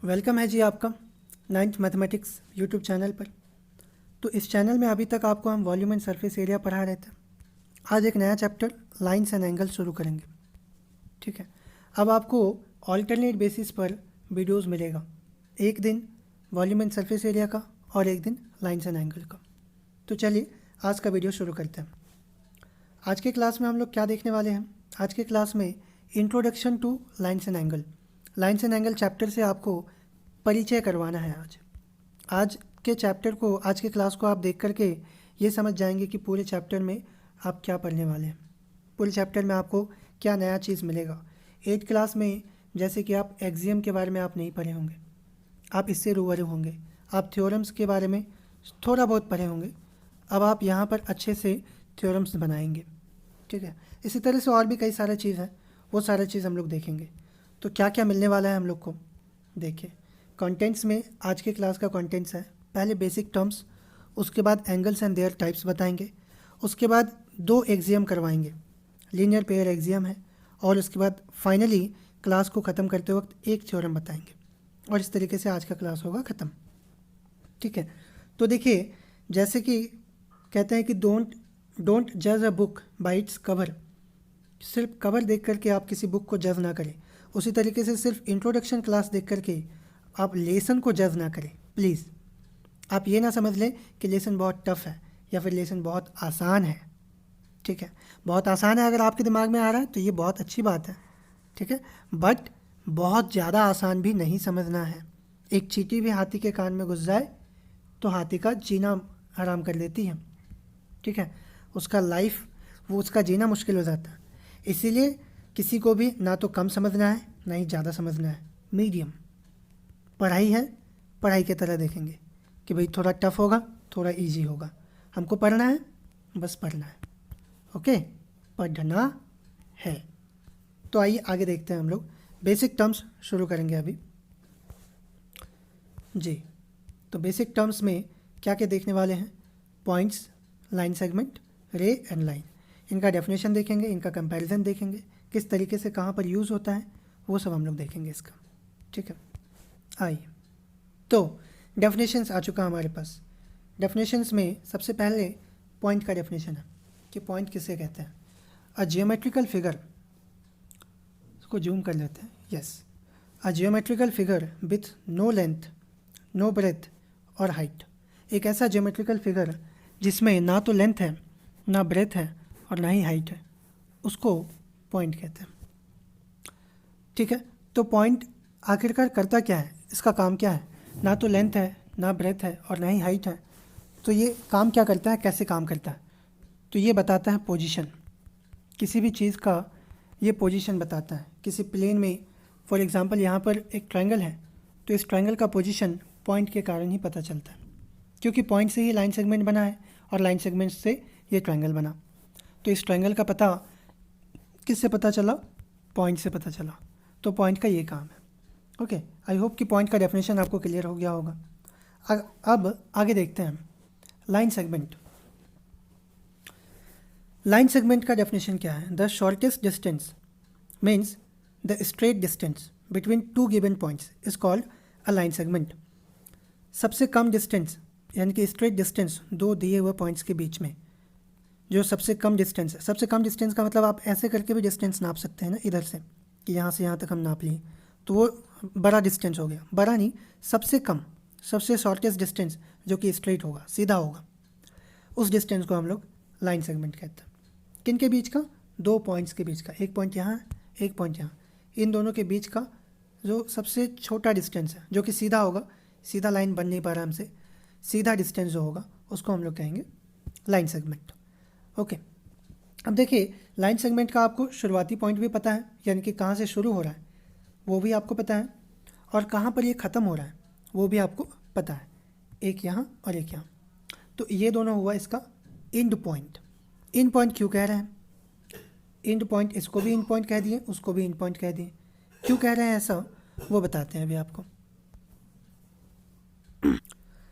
Welcome है जी आपका 9th mathematics YouTube channel पर। तो इस चैनल में अभी तक आपको हम वॉल्यूम एंड सरफेस एरिया पढ़ा रहे थे। आज एक नया चैप्टर लाइंस एंड एंगल शुरू करेंगे। ठीक है, अब आपको ऑल्टरनेट बेसिस पर वीडियोस मिलेगा। एक दिन वॉल्यूम एंड सरफेस एरिया का और एक दिन लाइंस एंड एंगल का। तो चलिए आज का वीडियो शुरू करते हैं। आज के क्लास में हम लोग क्या देखने वाले हैं? आज के क्लास में introduction two lines and angle, lines and angle chapter से आपको परिचय करवाना है। आज के चैप्टर को, आज के क्लास को आप देख करके ये समझ जाएंगे कि पूरे चैप्टर में आप क्या पढ़ने वाले हैं। पूरे चैप्टर में आपको क्या नया चीज़ मिलेगा। 8th क्लास में जैसे कि आप एक्सियम के बारे में आप नहीं पढ़े होंगे, आप इससे रूबरू होंगे। आप थ्योरम्स के बारे में थोड़ा बहुत पढ़े होंगे, अब आप यहाँ पर अच्छे से थ्योरम्स बनाएंगे। ठीक है, इसी तरह से और भी कई सारा चीज़ है, वो सारा चीज़ हम लोग देखेंगे। तो क्या क्या मिलने वाला है हम लोग को, देखिए। कंटेंट्स में आज के क्लास का कंटेंट्स है, पहले बेसिक टर्म्स, उसके बाद एंगल्स एंड देयर टाइप्स बताएंगे, उसके बाद 2 एक्सियम करवाएंगे, लीनियर पेयर एक्सियम है, और उसके बाद फाइनली क्लास को ख़त्म करते वक्त एक थ्योरम बताएंगे, और इस तरीके से आज का क्लास होगा ख़त्म। ठीक है, तो देखिए, जैसे कि कहते हैं कि डोंट जज a book by its cover. सिर्फ कवर देख करके आप किसी बुक को जज ना करें। उसी तरीके से सिर्फ इंट्रोडक्शन क्लास देख करके आप लेसन को जज ना करें प्लीज़। आप ये ना समझ लें कि लेसन बहुत टफ है या फिर लेसन बहुत आसान है। ठीक है, बहुत आसान है अगर आपके दिमाग में आ रहा है तो ये बहुत अच्छी बात है। ठीक है, बट बहुत ज़्यादा आसान भी नहीं समझना है। एक चींटी भी हाथी के कान में घुस जाए तो हाथी का जीना हराम कर देती है। ठीक है, उसका लाइफ, वो उसका जीना मुश्किल हो जाता है। इसीलिए किसी को भी ना तो कम समझना है ना ही ज़्यादा समझना है, मीडियम। पढ़ाई है, पढ़ाई की तरह देखेंगे कि भाई थोड़ा टफ होगा, थोड़ा इजी होगा, हमको पढ़ना है, बस पढ़ना है। ओके, पढ़ना है। तो आइए आगे देखते हैं। हम लोग बेसिक टर्म्स शुरू करेंगे अभी जी। तो बेसिक टर्म्स में क्या क्या देखने वाले हैं? पॉइंट्स, लाइन सेगमेंट, रे एंड लाइन। इनका डेफिनेशन देखेंगे, इनका कंपैरिजन देखेंगे, किस तरीके से कहाँ पर यूज़ होता है, वो सब हम लोग देखेंगे इसका। ठीक है, आइए। तो डेफिनेशंस आ चुका हमारे पास। डेफिनेशंस में सबसे पहले पॉइंट का डेफिनेशन है कि पॉइंट किसे कहते हैं। अ जियोमेट्रिकल फिगर, इसको जूम कर लेते हैं, yes. A geometrical figure with no length, no breadth और हाइट। एक ऐसा जियोमेट्रिकल फिगर जिसमें ना तो लेंथ है, ना ब्रेथ है और ना ही हाइट है, उसको पॉइंट कहते हैं। ठीक है, तो पॉइंट आखिरकार करता क्या है, इसका काम क्या है? ना तो लेंथ है, ना ब्रेथ है और ना ही हाइट है, तो ये काम क्या करता है, कैसे काम करता है? तो ये बताता है पोजीशन। किसी भी चीज़ का ये पोजीशन बताता है। किसी प्लेन में, फॉर एग्जांपल यहाँ पर एक ट्रायंगल है, तो इस ट्रायंगल का पोजीशन पॉइंट के कारण ही पता चलता है, क्योंकि पॉइंट से ही लाइन सेगमेंट बना है और लाइन सेगमेंट से ये ट्रायंगल बना। तो इस ट्रायंगल का पता किससे पता चला? पॉइंट से पता चला। तो पॉइंट का ये काम है। ओके, आई होप कि पॉइंट का डेफिनेशन आपको क्लियर हो गया होगा। अब आगे देखते हैं लाइन सेगमेंट। लाइन सेगमेंट का डेफिनेशन क्या है? The shortest distance means the straight distance between 2 given points is called a line segment. सबसे कम डिस्टेंस यानी कि स्ट्रेट डिस्टेंस दो दिए हुए पॉइंट्स के बीच में जो सबसे कम डिस्टेंस है। सबसे कम डिस्टेंस का मतलब आप ऐसे करके भी डिस्टेंस नाप सकते हैं ना, इधर से कि यहाँ से यहाँ तक हम नाप लिए, तो वो बड़ा डिस्टेंस हो गया। बड़ा नहीं, सबसे कम, सबसे शॉर्टेस्ट डिस्टेंस जो कि स्ट्रेट होगा, सीधा होगा, उस डिस्टेंस को हम लोग लाइन सेगमेंट कहते हैं। किन के बीच का? 2 पॉइंट्स के बीच का। एक पॉइंट यहाँ, एक पॉइंट यहाँ, इन दोनों के बीच का जो सबसे छोटा डिस्टेंस है, जो कि सीधा होगा, सीधा लाइन बन नहीं पा रहा हमसे, सीधा डिस्टेंस जो होगा उसको हम लोग कहेंगे लाइन सेगमेंट। ओके, अब देखिए, लाइन सेगमेंट का आपको शुरुआती पॉइंट भी पता है, यानी कि कहाँ से शुरू हो रहा है वो भी आपको पता है, और कहाँ पर ये ख़त्म हो रहा है वो भी आपको पता है। एक यहाँ और एक यहाँ, तो ये दोनों हुआ इसका एंड पॉइंट। एंड पॉइंट क्यों कह रहे हैं? एंड पॉइंट, इसको भी एंड पॉइंट कह दिए, उसको भी एंड पॉइंट कह दिए। क्यों कह रहे हैं ऐसा, वो बताते हैं अभी आपको।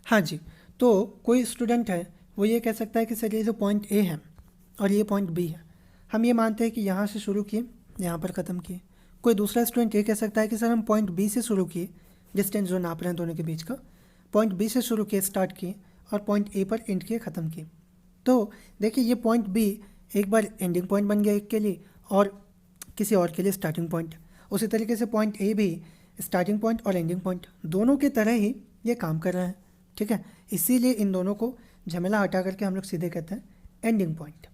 हाँ जी, तो कोई स्टूडेंट है वो ये कह सकता है कि सर ये जो पॉइंट ए है और ये पॉइंट बी है, हम ये मानते हैं कि यहाँ से शुरू किए, यहाँ पर ख़त्म किए। कोई दूसरा स्टूडेंट ये कह सकता है कि सर हम पॉइंट बी से शुरू किए डिस्टेंस जो नाप रहे हैं दोनों के बीच का, पॉइंट बी से शुरू किए, स्टार्ट किए और पॉइंट ए पर एंड किए, ख़त्म किए। तो देखिए ये पॉइंट बी एक बार एंडिंग पॉइंट बन गया एक के लिए और किसी और के लिए स्टार्टिंग पॉइंट। उसी तरीके से पॉइंट ए भी स्टार्टिंग पॉइंट और एंडिंग पॉइंट दोनों की तरह ही ये काम कर रहा है, ठीक है। इसीलिए इन दोनों को झमेला हटा करके हम लोग सीधे कहते हैं एंडिंग पॉइंट,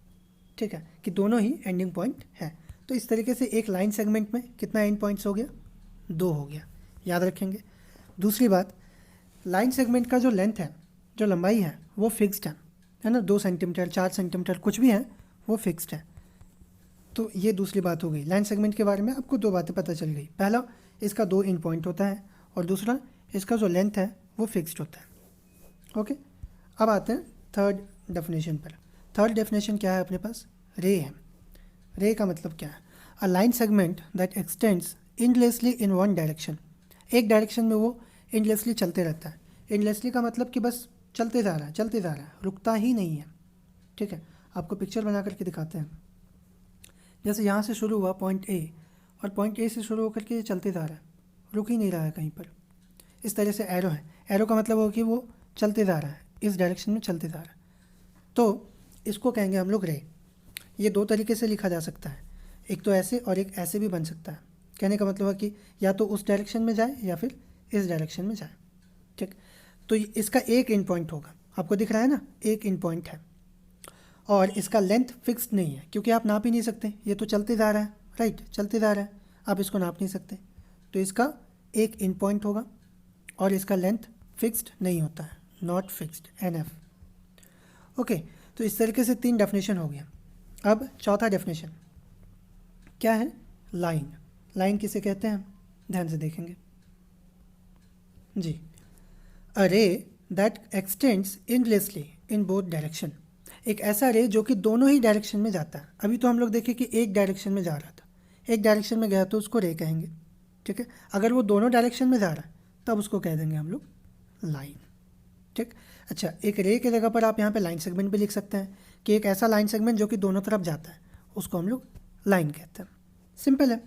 ठीक है, कि दोनों ही एंडिंग पॉइंट है। तो इस तरीके से एक लाइन सेगमेंट में कितना एंड पॉइंट्स हो गया, 2 हो गया, याद रखेंगे। दूसरी बात, लाइन सेगमेंट का जो लेंथ है, जो लंबाई है वो फिक्स्ड है ना, 2 सेंटीमीटर 4 सेंटीमीटर कुछ भी है वो फिक्स्ड है। तो ये दूसरी बात हो गई। लाइन सेगमेंट के बारे में आपको 2 बातें पता चल गई। पहला, इसका 2 एंड पॉइंट होता है और दूसरा, इसका जो लेंथ है वो फिक्स्ड होता है। ओके, अब आते हैं थर्ड डेफिनेशन पर। थर्ड डेफिनेशन क्या है अपने पास, रे है। रे का मतलब क्या है, a line segment that x tends endlessly in one direction. एक डायरेक्शन में वो एंडलेसली चलते रहता है। एंडलेसली का मतलब कि बस चलते जा रहा है, चलते जा रहा है, रुकता ही नहीं है, ठीक है। आपको पिक्चर बना करके दिखाते हैं। जैसे यहाँ से शुरू हुआ पॉइंट ए और पॉइंट ए से शुरू होकर के चलते जा रहा है, रुक ही नहीं रहा है कहीं पर। इस तरह से एरो है, एरो का मतलब हो कि वो चलते जा रहा है, इस डायरेक्शन में चलते जा रहा है। तो इसको कहेंगे हम लोग रे। ये 2 तरीके से लिखा जा सकता है, एक तो ऐसे और एक ऐसे भी बन सकता है। कहने का मतलब है कि या तो उस डायरेक्शन में जाए या फिर इस डायरेक्शन में जाए, ठीक। तो इसका एक एंड पॉइंट होगा, आपको दिख रहा है ना, एक एंड पॉइंट है और इसका लेंथ फिक्स्ड नहीं है क्योंकि आप नाप ही नहीं सकते, ये तो चलते जा रहा है, राइट, चलते जा रहा है, आप इसको नाप नहीं सकते। तो इसका एक एंड पॉइंट होगा और इसका लेंथ फिक्स्ड नहीं होता है, नॉट फिक्स्ड, NF। ओके, तो इस तरीके से 3 डेफिनेशन हो गया। अब चौथा डेफिनेशन क्या है, लाइन। लाइन किसे कहते हैं, ध्यान से देखेंगे जी। अ रे that x tends endlessly in both direction. एक ऐसा रे जो कि दोनों ही डायरेक्शन में जाता है। अभी तो हम लोग देखें कि एक डायरेक्शन में जा रहा था, एक डायरेक्शन में गया तो उसको रे कहेंगे, ठीक है। अगर वो दोनों डायरेक्शन में जा रहा है तब उसको कह देंगे हम लोग लाइन, ठीक। अच्छा, एक रे की जगह पर आप यहाँ पे लाइन सेगमेंट भी लिख सकते हैं कि एक ऐसा लाइन सेगमेंट जो कि दोनों तरफ जाता है उसको हम लोग लाइन कहते हैं। सिंपल है।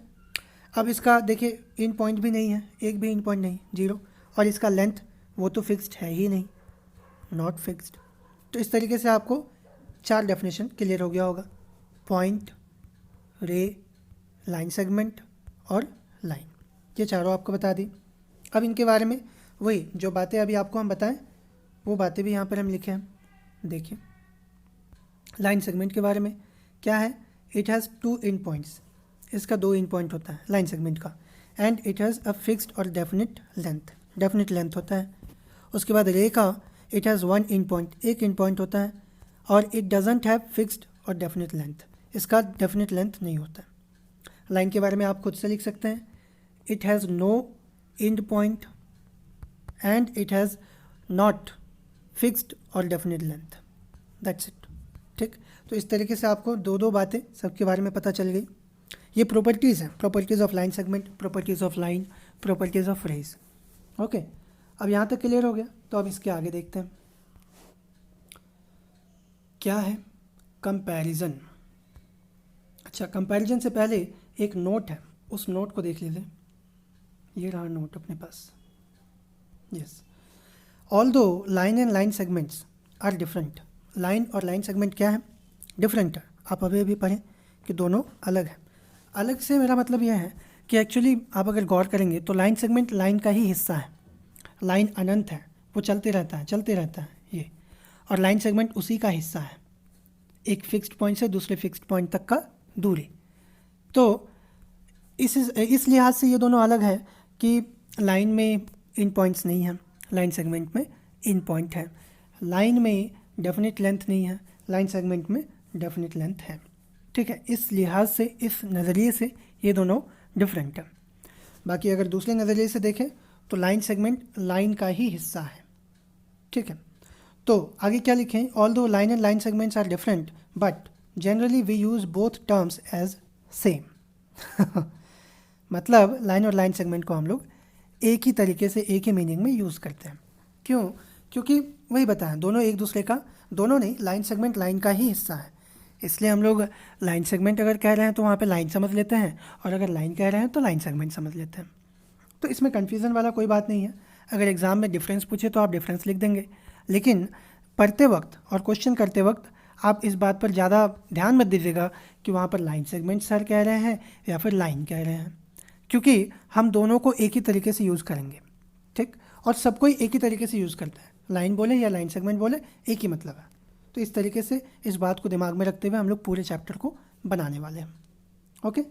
अब इसका देखिए इन पॉइंट भी नहीं है, एक भी इन पॉइंट नहीं, 0, और इसका लेंथ वो तो फिक्स्ड है ही नहीं, नॉट फिक्स्ड। तो इस तरीके से आपको 4 डेफिनेशन क्लियर हो गया होगा, पॉइंट, रे, लाइन सेगमेंट और लाइन। ये चारों आपको बता दी। अब इनके बारे में वही जो बातें अभी आपको हम बताएं वो बातें भी यहाँ पर हम लिखे हैं। देखिए लाइन सेगमेंट के बारे में क्या है, इट हैज़ 2 एंड पॉइंट्स। इसका 2 एंड पॉइंट होता है लाइन सेगमेंट का, and it has a fixed और डेफिनेट लेंथ, डेफिनेट लेंथ होता है। उसके बाद रे का इट हैज़ 1 एंड पॉइंट, एक एंड पॉइंट होता है, और इट डजंट हैव फिक्स्ड और डेफिनेट लेंथ, इसका डेफिनेट लेंथ नहीं होता। लाइन के बारे में आप खुद से लिख सकते हैं, it has no end point and it has not fixed और डेफिनेट लेंथ, दैट्स इट, ठीक। तो इस तरीके से आपको 2 बातें सबके बारे में पता चल गई। ये प्रॉपर्टीज़ हैं, properties of line segment, properties of line, properties of rays. Okay, अब यहाँ तक क्लियर हो गया। तो अब इसके आगे देखते हैं क्या है, कंपैरिजन। अच्छा, कंपैरिजन से पहले एक नोट है, उस नोट को देख लीजिए। ये रहा नोट अपने पास। Yes, although line and line segments are different. Line और लाइन सेगमेंट क्या है, डिफरेंट है। आप अभी पढ़ें कि दोनों अलग है। अलग से मेरा मतलब यह है कि एक्चुअली आप अगर गौर करेंगे तो लाइन सेगमेंट लाइन का ही हिस्सा है। लाइन अनंत है, वो चलते रहता है, चलते रहता है ये, और लाइन सेगमेंट उसी का हिस्सा है, एक फिक्स्ड पॉइंट से दूसरे फिक्स्ड पॉइंट तक का दूरी। तो इस लिहाज से ये दोनों अलग है कि लाइन में इन पॉइंट्स नहीं है, लाइन सेगमेंट में इन पॉइंट है। लाइन में डेफिनेट लेंथ नहीं है, लाइन सेगमेंट में डेफिनेट लेंथ है, ठीक है। इस लिहाज से, इस नज़रिए से ये दोनों डिफरेंट है। बाकी अगर दूसरे नज़रिए से देखें तो लाइन सेगमेंट लाइन का ही हिस्सा है, ठीक है। तो आगे क्या लिखें, although line and line segments are different but generally we use both terms as same. मतलब लाइन और लाइन सेगमेंट को हम लोग एक ही तरीके से, एक ही मीनिंग में यूज़ करते हैं। क्यों? क्योंकि वही बताया, दोनों एक दूसरे का, दोनों नहीं, लाइन सेगमेंट लाइन का ही हिस्सा है, इसलिए हम लोग लाइन सेगमेंट अगर कह रहे हैं तो वहाँ पे लाइन समझ लेते हैं, और अगर लाइन कह रहे हैं तो लाइन सेगमेंट समझ लेते हैं। तो इसमें कन्फ्यूज़न वाला कोई बात नहीं है। अगर एग्ज़ाम में डिफरेंस पूछे तो आप डिफरेंस लिख देंगे, लेकिन पढ़ते वक्त और क्वेश्चन करते वक्त आप इस बात पर ज़्यादा ध्यान मत दीजिएगा कि वहाँ पर लाइन सेगमेंट सर कह रहे हैं या फिर लाइन कह रहे हैं, क्योंकि हम दोनों को एक ही तरीके से यूज़ करेंगे, ठीक। और सब कोई एक ही तरीके से यूज़ करता है, लाइन बोले या लाइन सेगमेंट बोले एक ही मतलब है। तो इस तरीके से इस बात को दिमाग में रखते हुए हम लोग पूरे चैप्टर को बनाने वाले हैं। ओके,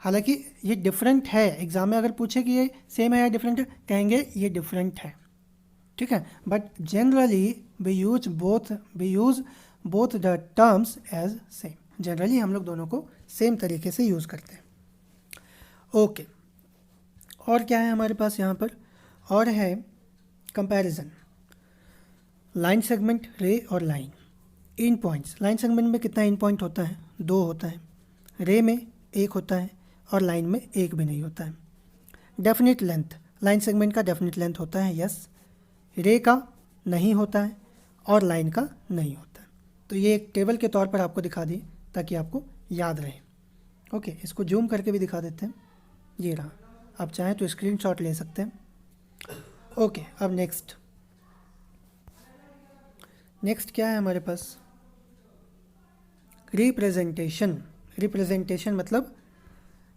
हालांकि ये डिफरेंट है, एग्ज़ाम में अगर पूछे कि ये सेम है या डिफरेंट है, कहेंगे ये डिफरेंट है, ठीक है। But generally we use both the terms as same, generally हम लोग दोनों को सेम तरीके से यूज़ करते हैं। ओके, और क्या है हमारे पास यहाँ पर, और है कंपैरिजन, लाइन सेगमेंट, रे और लाइन। इन पॉइंट्स, लाइन सेगमेंट में कितना इन पॉइंट होता है, 2 होता है, रे में 1 होता है और लाइन में 1 भी नहीं होता है। डेफिनेट लेंथ, लाइन सेगमेंट का डेफिनेट लेंथ होता है, यस, रे का नहीं होता है और लाइन का नहीं होता है। तो ये एक टेबल के तौर पर आपको दिखा दिए ताकि आपको याद रहे। ओके, इसको जूम करके भी दिखा देते हैं, ये रहा, आप चाहें तो स्क्रीनशॉट ले सकते हैं। ओके, अब नेक्स्ट क्या है हमारे पास, रिप्रेजेंटेशन। रिप्रेजेंटेशन मतलब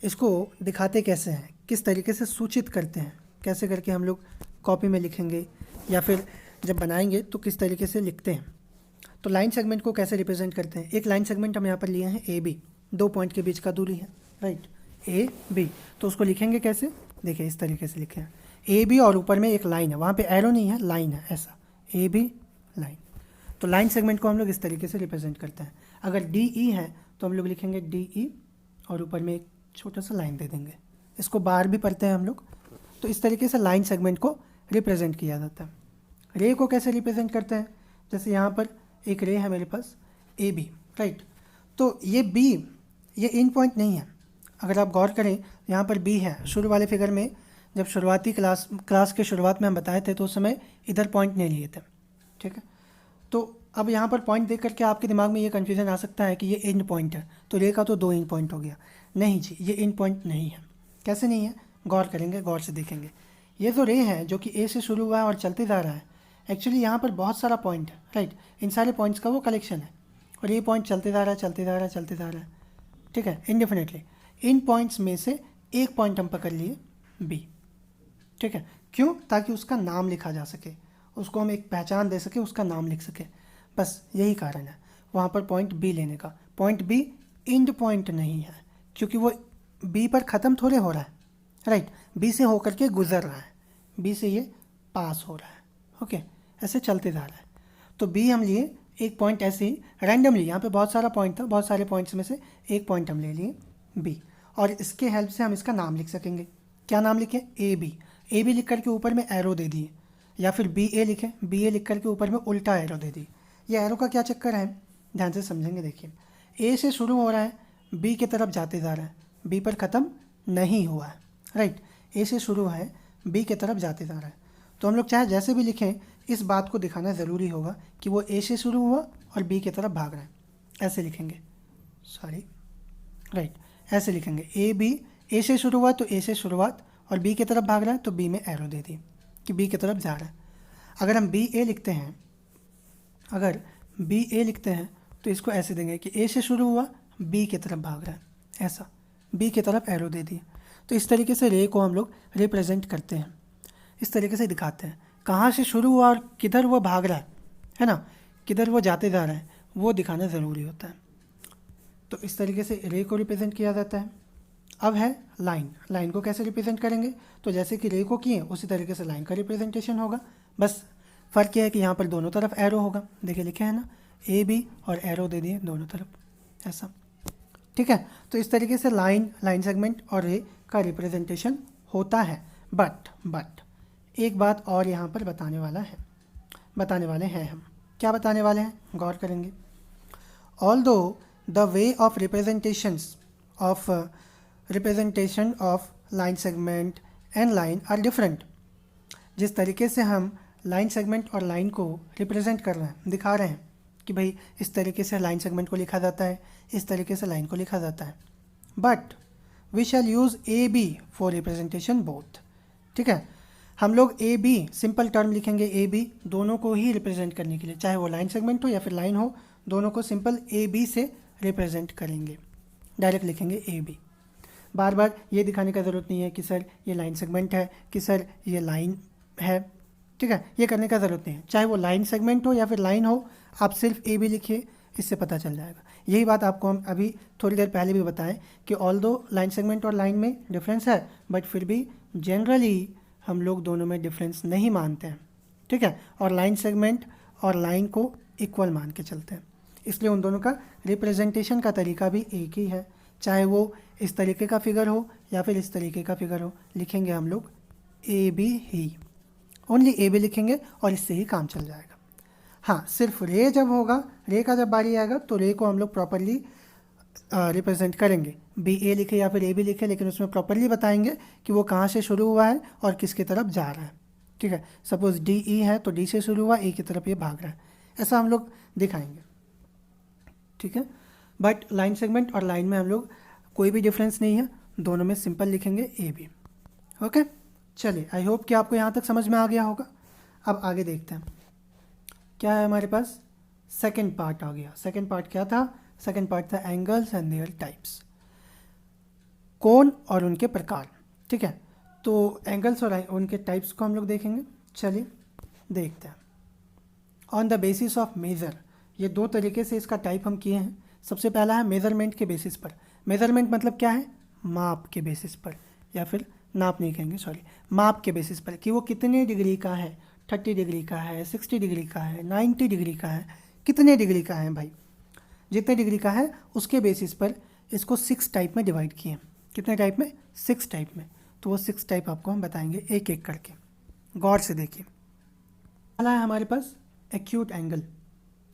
इसको दिखाते कैसे हैं, किस तरीके से सूचित करते हैं, कैसे करके हम लोग कॉपी में लिखेंगे या फिर जब बनाएंगे तो किस तरीके से लिखते हैं। तो लाइन सेगमेंट को कैसे रिप्रेजेंट करते हैं, एक लाइन सेगमेंट हम यहाँ पर लिए हैं ए बी, 2 पॉइंट के बीच का दूरी है, राइट, ए बी। तो उसको लिखेंगे कैसे, देखिए इस तरीके से लिखे हैं, ए बी और ऊपर में एक लाइन है, वहाँ पे एरो नहीं है, लाइन है, ऐसा ए बी लाइन। तो लाइन सेगमेंट को हम लोग इस तरीके से रिप्रेजेंट करते हैं। अगर डी ई है तो हम लोग लिखेंगे डी ई और ऊपर में एक छोटा सा लाइन दे देंगे, इसको बार भी पढ़ते हैं हम लोग। तो इस तरीके से लाइन सेगमेंट को रिप्रेजेंट किया जाता है। रे को कैसे रिप्रेजेंट करते हैं, जैसे यहाँ पर एक रे है मेरे पास ए बी, राइट, तो ये बी, ये इन पॉइंट नहीं है। अगर आप गौर करें यहाँ पर बी है, शुरू वाले फिगर में जब शुरुआती क्लास के शुरुआत में हम बताए थे तो उस समय इधर पॉइंट नहीं लिए थे, ठीक है। तो अब यहाँ पर पॉइंट देख करके आपके दिमाग में ये कन्फ्यूज़न आ सकता है कि ये एंड पॉइंट है, तो रे का तो 2 एंड पॉइंट हो गया। नहीं जी, ये एंड पॉइंट नहीं है। कैसे नहीं है, गौर करेंगे, गौर से देखेंगे। ये जो रे है जो कि ए से शुरू हुआ है और चलते जा रहा है, एक्चुअली यहाँ पर बहुत सारा पॉइंट है, राइट, इन सारे पॉइंट्स का वो कलेक्शन है और ये पॉइंट चलते जा रहा है, चलते जा रहा है, चलते जा रहा है, ठीक है, इनडेफिनेटली। इन पॉइंट्स में से एक पॉइंट हम पकड़ लिए बी, ठीक है, क्यों, ताकि उसका नाम लिखा जा सके, उसको हम एक पहचान दे सके, उसका नाम लिख सके, बस यही कारण है वहाँ पर पॉइंट बी लेने का। पॉइंट बी एंड पॉइंट नहीं है, क्योंकि वो बी पर ख़त्म थोड़े हो रहा है, राइट, बी से होकर के गुजर रहा है, बी से ये पास हो रहा है, ओके, ऐसे चलते जा रहा है। तो बी हम लिए एक पॉइंट ऐसे ही रैंडमली, यहाँ पे बहुत सारा पॉइंट था, बहुत सारे पॉइंट्स में से एक पॉइंट हम ले लिए बी, और इसके हेल्प से हम इसका नाम लिख सकेंगे। क्या नाम लिखें, ए बी। ए बी लिख करके ऊपर में एरो दे दिए, या फिर बी ए लिखें, बी ए लिख करके ऊपर में उल्टा एरो दे दी। ये एरो का क्या चक्कर है, ध्यान से समझेंगे। देखिए, ए से शुरू हो रहा है, बी की तरफ जाते जा रहा है, बी पर ख़त्म नहीं हुआ है, राइट, ए से शुरू है, बी की तरफ जाते जा रहा है। तो हम लोग चाहे जैसे भी लिखें, इस बात को दिखाना ज़रूरी होगा कि वो ए से शुरू हुआ और बी की तरफ भाग रहा है, ऐसे लिखेंगे, सॉरी, राइट, ऐसे लिखेंगे, ए बी, ए से शुरू हुआ तो ए से शुरुआत और बी की तरफ भाग रहा है तो बी में एरो दे दी कि बी की तरफ जा रहा है। अगर हम बी ए लिखते हैं, अगर बी ए लिखते हैं तो इसको ऐसे देंगे कि ए से शुरू हुआ, बी की तरफ भाग रहा है, ऐसा, बी की तरफ एरो दे दिए। तो इस तरीके से रे को हम लोग रिप्रेजेंट करते हैं, इस तरीके से दिखाते हैं, कहाँ से शुरू हुआ और किधर वो भाग रहा है ना, किधर वो जाते जा रहा है, वो दिखाना ज़रूरी होता है। तो इस तरीके से रे को रिप्रेजेंट किया जाता है। अब है लाइन, लाइन को कैसे रिप्रेजेंट करेंगे, तो जैसे कि रे को किए उसी तरीके से लाइन का रिप्रेजेंटेशन होगा, बस फ़र्क यह है कि यहाँ पर दोनों तरफ एरो होगा, देखिए लिखे हैं ना, ए बी और एरो दे दिए दोनों तरफ, ऐसा, ठीक है। तो इस तरीके से लाइन सेगमेंट और रे का रिप्रेजेंटेशन होता है। बट एक बात और यहाँ पर बताने वाले हैं हम, क्या बताने वाले हैं, गौर करेंगे। Although the way of representation of line segment and line are different, जिस तरीके से हम लाइन सेगमेंट और लाइन को रिप्रेजेंट कर रहे हैं, दिखा रहे हैं कि भाई इस तरीके से लाइन सेगमेंट को लिखा जाता है, इस तरीके से लाइन को लिखा जाता है, but we shall use A B for representation both. ठीक है। हम लोग ए बी सिंपल टर्म लिखेंगे, ए बी दोनों को ही रिप्रेजेंट करने के लिए, चाहे वो लाइन सेगमेंट हो या फिर लाइन हो, दोनों को सिंपल ए बी से रिप्रेजेंट करेंगे, डायरेक्ट लिखेंगे ए बी। बार बार ये दिखाने का ज़रूरत नहीं है कि सर ये लाइन सेगमेंट है, कि सर ये लाइन है, ठीक है, ये करने का ज़रूरत नहीं है। चाहे वो लाइन सेगमेंट हो या फिर लाइन हो, आप सिर्फ ए बी लिखिए, इससे पता चल जाएगा। यही बात आपको हम अभी थोड़ी देर पहले भी बताएं कि ऑल्दो लाइन सेगमेंट और लाइन में डिफरेंस है, बट फिर भी जनरली हम लोग दोनों में डिफरेंस नहीं मानते हैं, ठीक है, और लाइन सेगमेंट और लाइन को इक्वल मान के चलते हैं। इसलिए उन दोनों का रिप्रेजेंटेशन का तरीका भी एक ही है, चाहे वो इस तरीके का फिगर हो या फिर इस तरीके का फिगर हो, लिखेंगे हम लोग ए बी ही, ओनली ए बी लिखेंगे और इससे ही काम चल जाएगा। हाँ, सिर्फ रे जब होगा, रे का जब बारी आएगा तो रे को हम लोग प्रॉपरली रिप्रेजेंट करेंगे, बी ए लिखे या फिर ए बी लिखे, लेकिन उसमें प्रॉपरली बताएंगे कि वो कहाँ से शुरू हुआ है और किसकी तरफ जा रहा है, ठीक है। सपोज डी ई है तो डी से शुरू हुआ, ए की तरफ ये भाग रहा है, ऐसा हम लोग दिखाएंगे, ठीक है। बट लाइन सेगमेंट और लाइन में हम लोग कोई भी डिफरेंस नहीं है, दोनों में सिंपल लिखेंगे ए बी। ओके, चलिए, आई होप कि आपको यहाँ तक समझ में आ गया होगा। अब आगे देखते हैं क्या है हमारे पास। सेकंड पार्ट आ गया। सेकंड पार्ट क्या था? सेकंड पार्ट था एंगल्स एंड देयर टाइप्स, कोण और उनके प्रकार, ठीक है। तो एंगल्स और उनके टाइप्स को हम लोग देखेंगे। चलिए देखते हैं। On the basis of measure, ये दो तरीके से इसका टाइप हम किए हैं। सबसे पहला है मेज़रमेंट के बेसिस पर। मेज़रमेंट मतलब क्या है? माप के बेसिस पर, या फिर नाप नहीं कहेंगे, सॉरी, माप के बेसिस पर, कि वो कितने डिग्री का है, 30 डिग्री का है, 60 डिग्री का है, 90 डिग्री का है, कितने डिग्री का है भाई, जितने डिग्री का है उसके बेसिस पर इसको 6 टाइप में डिवाइड किए। कितने टाइप में? 6 टाइप में। तो वो 6 टाइप आपको हम बताएंगे एक एक करके, गौर से देखिए। पहला है हमारे पास एक्यूट एंगल।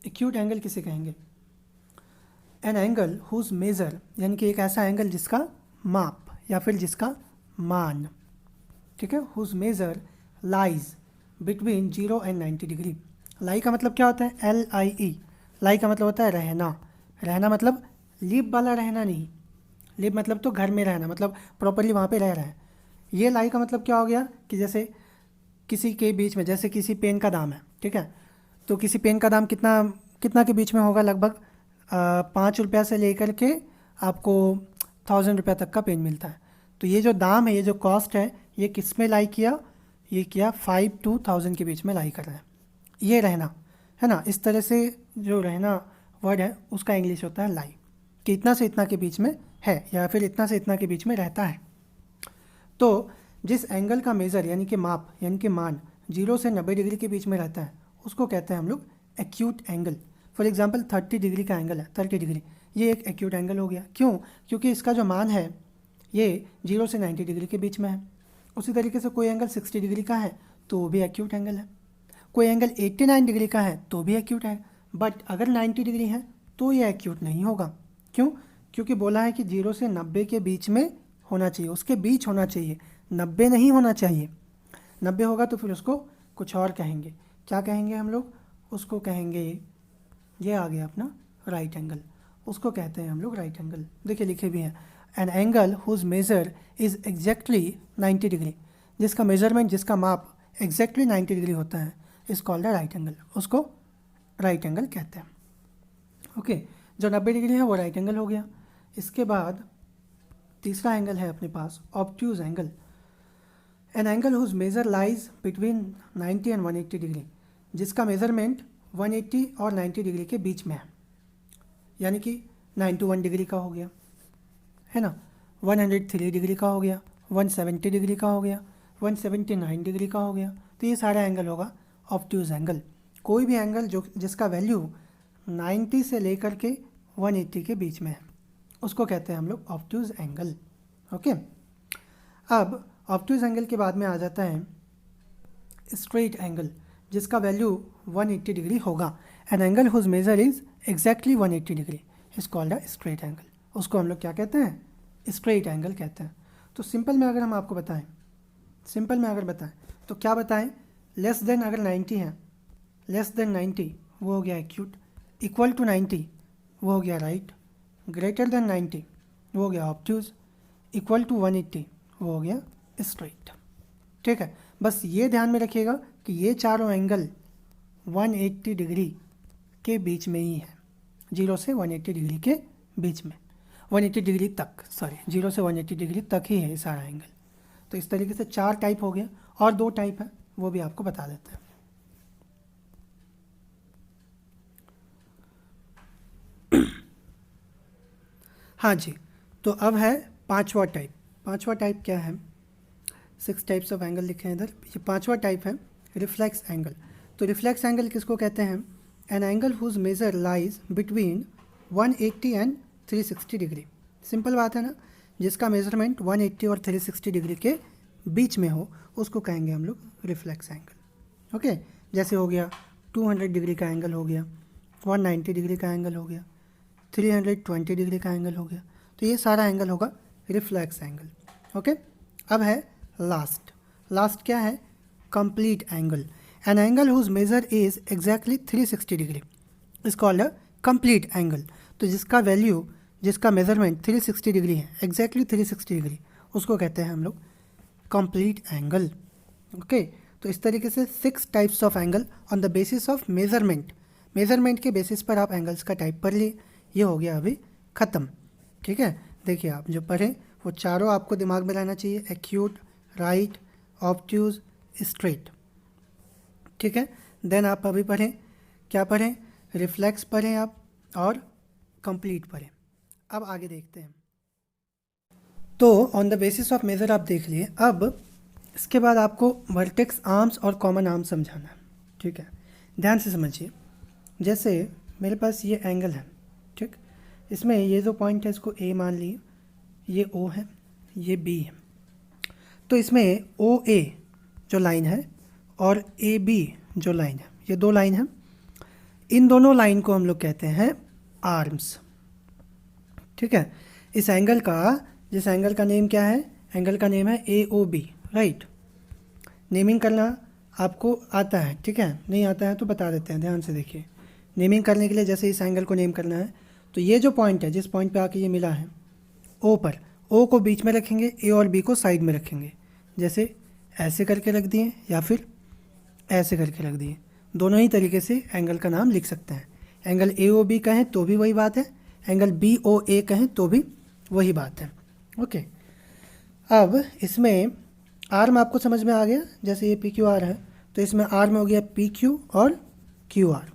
एक्यूट एंगल किसे कहेंगे? एन एंगल हुज मेज़र, यानी कि एक ऐसा एंगल जिसका माप या फिर जिसका मान, ठीक है, whose measure lies between 0 and 90 degree. Lie का मतलब क्या होता है? LIE। लाई का मतलब होता है रहना। रहना मतलब लिव वाला रहना नहीं, लिव मतलब तो घर में रहना, मतलब प्रॉपरली वहाँ पे रह रहा है। ये लाई का मतलब क्या हो गया कि जैसे किसी के बीच में, जैसे किसी पेन का दाम है, ठीक है, तो किसी पेन का दाम कितना कितना के बीच में होगा? लगभग 5 रुपया से लेकर के आपको 1000 रुपया तक का पेन मिलता है। तो ये जो दाम है, ये जो कॉस्ट है, ये किस में लाई किया? ये किया 5 to 1000 के बीच में लाई कर रहा है। ये रहना है ना, इस तरह से जो रहना वर्ड है उसका इंग्लिश होता है लाई, कि इतना से इतना के बीच में है या फिर इतना से इतना के बीच में रहता है। तो जिस एंगल का मेज़र यानी कि माप यानी कि मान 0 से 90 डिग्री के बीच में रहता है उसको कहते हैं हम लोग acute angle. For example 30 degree का एंगल है, 30 डिग्री, ये एक एक्यूट एंगल हो गया। क्यों? क्योंकि इसका जो मान है ये 0 से 90 डिग्री के बीच में है। उसी तरीके से कोई एंगल 60 डिग्री का है तो वो भी एक्यूट एंगल है, कोई एंगल 89 डिग्री का है तो भी एक्यूट है। बट अगर 90 डिग्री है तो ये एक्यूट नहीं होगा। क्यों? क्योंकि बोला है कि 0 से 90 के बीच में होना चाहिए, उसके बीच होना चाहिए, 90 नहीं होना चाहिए। 90 होगा तो फिर उसको कुछ और कहेंगे। क्या कहेंगे हम लोग? उसको कहेंगे, ये आ गया अपना राइट एंगल, उसको कहते हैं हम लोग राइट एंगल। देखिए लिखे भी हैं, an angle whose measure is exactly 90 degree, जिसका मेज़रमेंट, जिसका माप एग्जैक्टली 90 डिग्री होता है, is called the right angle, उसको राइट एंगल कहते हैं। ओके, जो 90 डिग्री है वो राइट एंगल हो गया। इसके बाद तीसरा एंगल है अपने पास obtuse angle. An angle whose measure lies between 90 and 180 degree, जिसका मेज़रमेंट 180 और 90 डिग्री के बीच में है, यानी कि 91 डिग्री का हो गया, है ना, 103 डिग्री का हो गया, 170 डिग्री का हो गया, 179 डिग्री का हो गया। तो ये सारा एंगल होगा ऑब्ट्यूज एंगल। कोई भी एंगल जो जिसका वैल्यू 90 से लेकर के 180 के बीच में है उसको कहते हैं हम लोग ऑब्ट्यूज एंगल। ओके, अब ऑब्ट्यूज एंगल के बाद में आ जाता है स्ट्रेट एंगल, जिसका वैल्यू 180 डिग्री होगा। An angle whose measure is exactly 180 degree is called a straight angle, उसको हम लोग क्या कहते हैं? स्ट्रेट एंगल कहते हैं। तो सिंपल में अगर हम आपको बताएं, सिंपल में अगर बताएं तो क्या बताएं? लेस देन अगर 90 है, लेस देन 90 वो हो गया एक्यूट, इक्वल टू 90 वो हो गया राइट, ग्रेटर देन 90 वो हो गया ऑब्ट्यूज, इक्वल टू 180 वो हो गया स्ट्रेट। ठीक है, बस ये ध्यान में रखिएगा कि ये चारों एंगल 180 डिग्री के बीच में ही है, 0 से 180 डिग्री के बीच में, 180 डिग्री तक, सॉरी 0 से 180 डिग्री तक ही है ये सारा एंगल। तो इस तरीके से 4 टाइप हो गया, और 2 टाइप है वो भी आपको बता देते हैं। हाँ जी, तो अब है पांचवा टाइप। पांचवा टाइप क्या है? 6 टाइप्स ऑफ एंगल लिखे हैं इधर। ये पांचवा टाइप है रिफ्लेक्स एंगल। तो रिफ्लेक्स एंगल किसको कहते हैं? An angle whose measure lies between 180 and 360 degree. Simple बात है ना, जिसका मेजरमेंट 180 और 360 डिग्री के बीच में हो उसको कहेंगे हम लोग रिफ्लेक्स एंगल। ओके, जैसे हो गया 200 डिग्री का एंगल हो गया, 190 डिग्री का एंगल हो गया, 320 डिग्री का एंगल हो गया। तो ये सारा एंगल होगा रिफ्लेक्स एंगल। ओके, अब है लास्ट क्या है? Complete angle. An angle whose measure is exactly 360 degree is called a complete angle. तो जिसका मेजरमेंट 360 डिग्री है, एग्जैक्टली 360 डिग्री, उसको कहते हैं हम लोग कंप्लीट एंगल। ओके, तो इस तरीके से 6 types of angle on the basis of measurement के बेसिस पर आप एंगल्स का टाइप पढ़ लिए। ये हो गया अभी ख़त्म। ठीक है, देखिए आप जो पढ़ें वो चारों आपको दिमाग में रहना चाहिए, एक्यूट, राइट, ऑब्ट्यूज, स्ट्रेट। ठीक है, देन आप अभी पढ़ें, क्या पढ़ें? रिफ्लेक्स पढ़ें आप, और कंप्लीट पढ़ें। अब आगे देखते हैं। तो on the basis of measure आप देख लिए। अब इसके बाद आपको वर्टेक्स आर्म्स और कॉमन आर्म्स समझाना है। ठीक है, ध्यान से समझिए। जैसे मेरे पास ये एंगल है, ठीक, इसमें ये जो पॉइंट है इसको ए मान लिए, ये ओ है, ये बी है। तो इसमें ओ ए जो लाइन है और ए बी जो लाइन है, ये 2 लाइन है। इन दोनों लाइन को हम लोग कहते हैं आर्म्स। ठीक है, इस एंगल का, जिस एंगल का नेम क्या है? एंगल का नेम है ए ओ बी, राइट। नेमिंग करना आपको आता है, ठीक है? नहीं आता है तो बता देते हैं, ध्यान से देखिए। नेमिंग करने के लिए जैसे इस एंगल को नेम करना है, तो ये जो पॉइंट है, जिस पॉइंट पे आके ये मिला है ओ पर, ओ को बीच में रखेंगे, ए और बी को साइड में रखेंगे। जैसे ऐसे करके रख दिए या फिर ऐसे करके रख दिए, दोनों ही तरीके से एंगल का नाम लिख सकते हैं। एंगल ए ओ बी कहें तो भी वही बात है, एंगल बी ओ ए कहें तो भी वही बात है। ओके, अब इसमें आर्म आपको समझ में आ गया। जैसे ये पी क्यू आर है, तो इसमें आर्म हो गया पी क्यू और क्यू आर।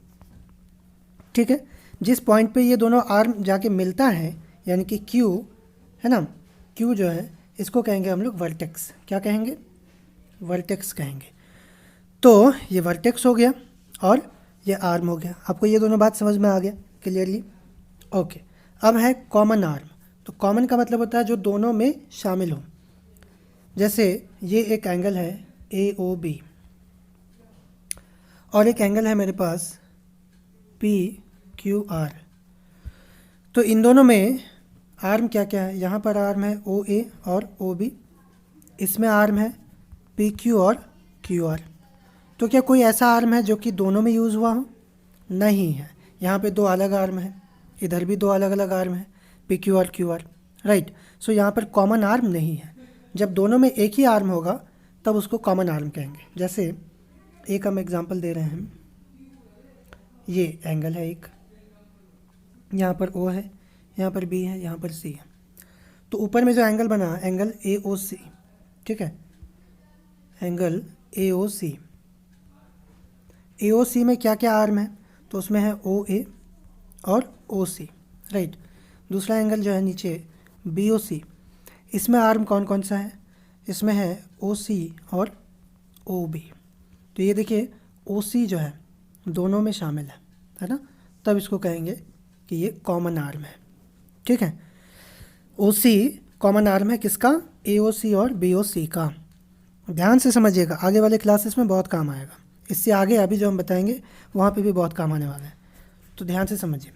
ठीक है, जिस पॉइंट पे ये दोनों आर्म जाके मिलता है, यानी कि क्यू है ना, क्यू जो है इसको कहेंगे हम लोग वर्टेक्स। क्या कहेंगे? वर्टेक्स कहेंगे। तो ये वर्टेक्स हो गया और ये आर्म हो गया। आपको ये दोनों बात समझ में आ गया क्लियरली? ओके, अब है कॉमन आर्म। तो कॉमन का मतलब होता है जो दोनों में शामिल हो। जैसे ये एक एंगल है ए ओ बी और एक एंगल है मेरे पास पी क्यू आर। तो इन दोनों में आर्म क्या क्या है? यहाँ पर आर्म है ओ ए और ओ बी, इसमें आर्म है पी क्यू और क्यू आर। तो क्या कोई ऐसा आर्म है जो कि दोनों में यूज़ हुआ हो? नहीं है। यहाँ पे 2 अलग आर्म है, इधर भी 2 अलग अलग आर्म है, पी क्यू और क्यू आर, राइट। सो यहाँ पर कॉमन आर्म नहीं है। जब दोनों में एक ही आर्म होगा तब उसको कॉमन आर्म कहेंगे। जैसे एक हम एग्जांपल दे रहे हैं, ये एंगल है एक, यहाँ पर ओ है, यहाँ पर बी है, यहाँ पर सी है। तो ऊपर में जो एंगल बना, एंगल ए ओ सी, ठीक है, एंगल ए ओ सी। ए ओ सी में क्या क्या आर्म है? तो उसमें है ओ ए और ओ सी, राइट। दूसरा एंगल जो है नीचे बी ओ सी, इसमें आर्म कौन कौन सा है? इसमें है ओ सी और ओ बी। तो ये देखिए ओ सी जो है दोनों में शामिल है ना, तब इसको कहेंगे कि ये कॉमन आर्म है। ठीक है, ओ सी कॉमन आर्म है किसका? ए ओ सी और बी ओ सी का। ध्यान से समझिएगा, आगे वाले क्लासेस में बहुत काम आएगा। इससे आगे अभी जो हम बताएंगे वहाँ पे भी बहुत काम आने वाला है, तो ध्यान से समझिए।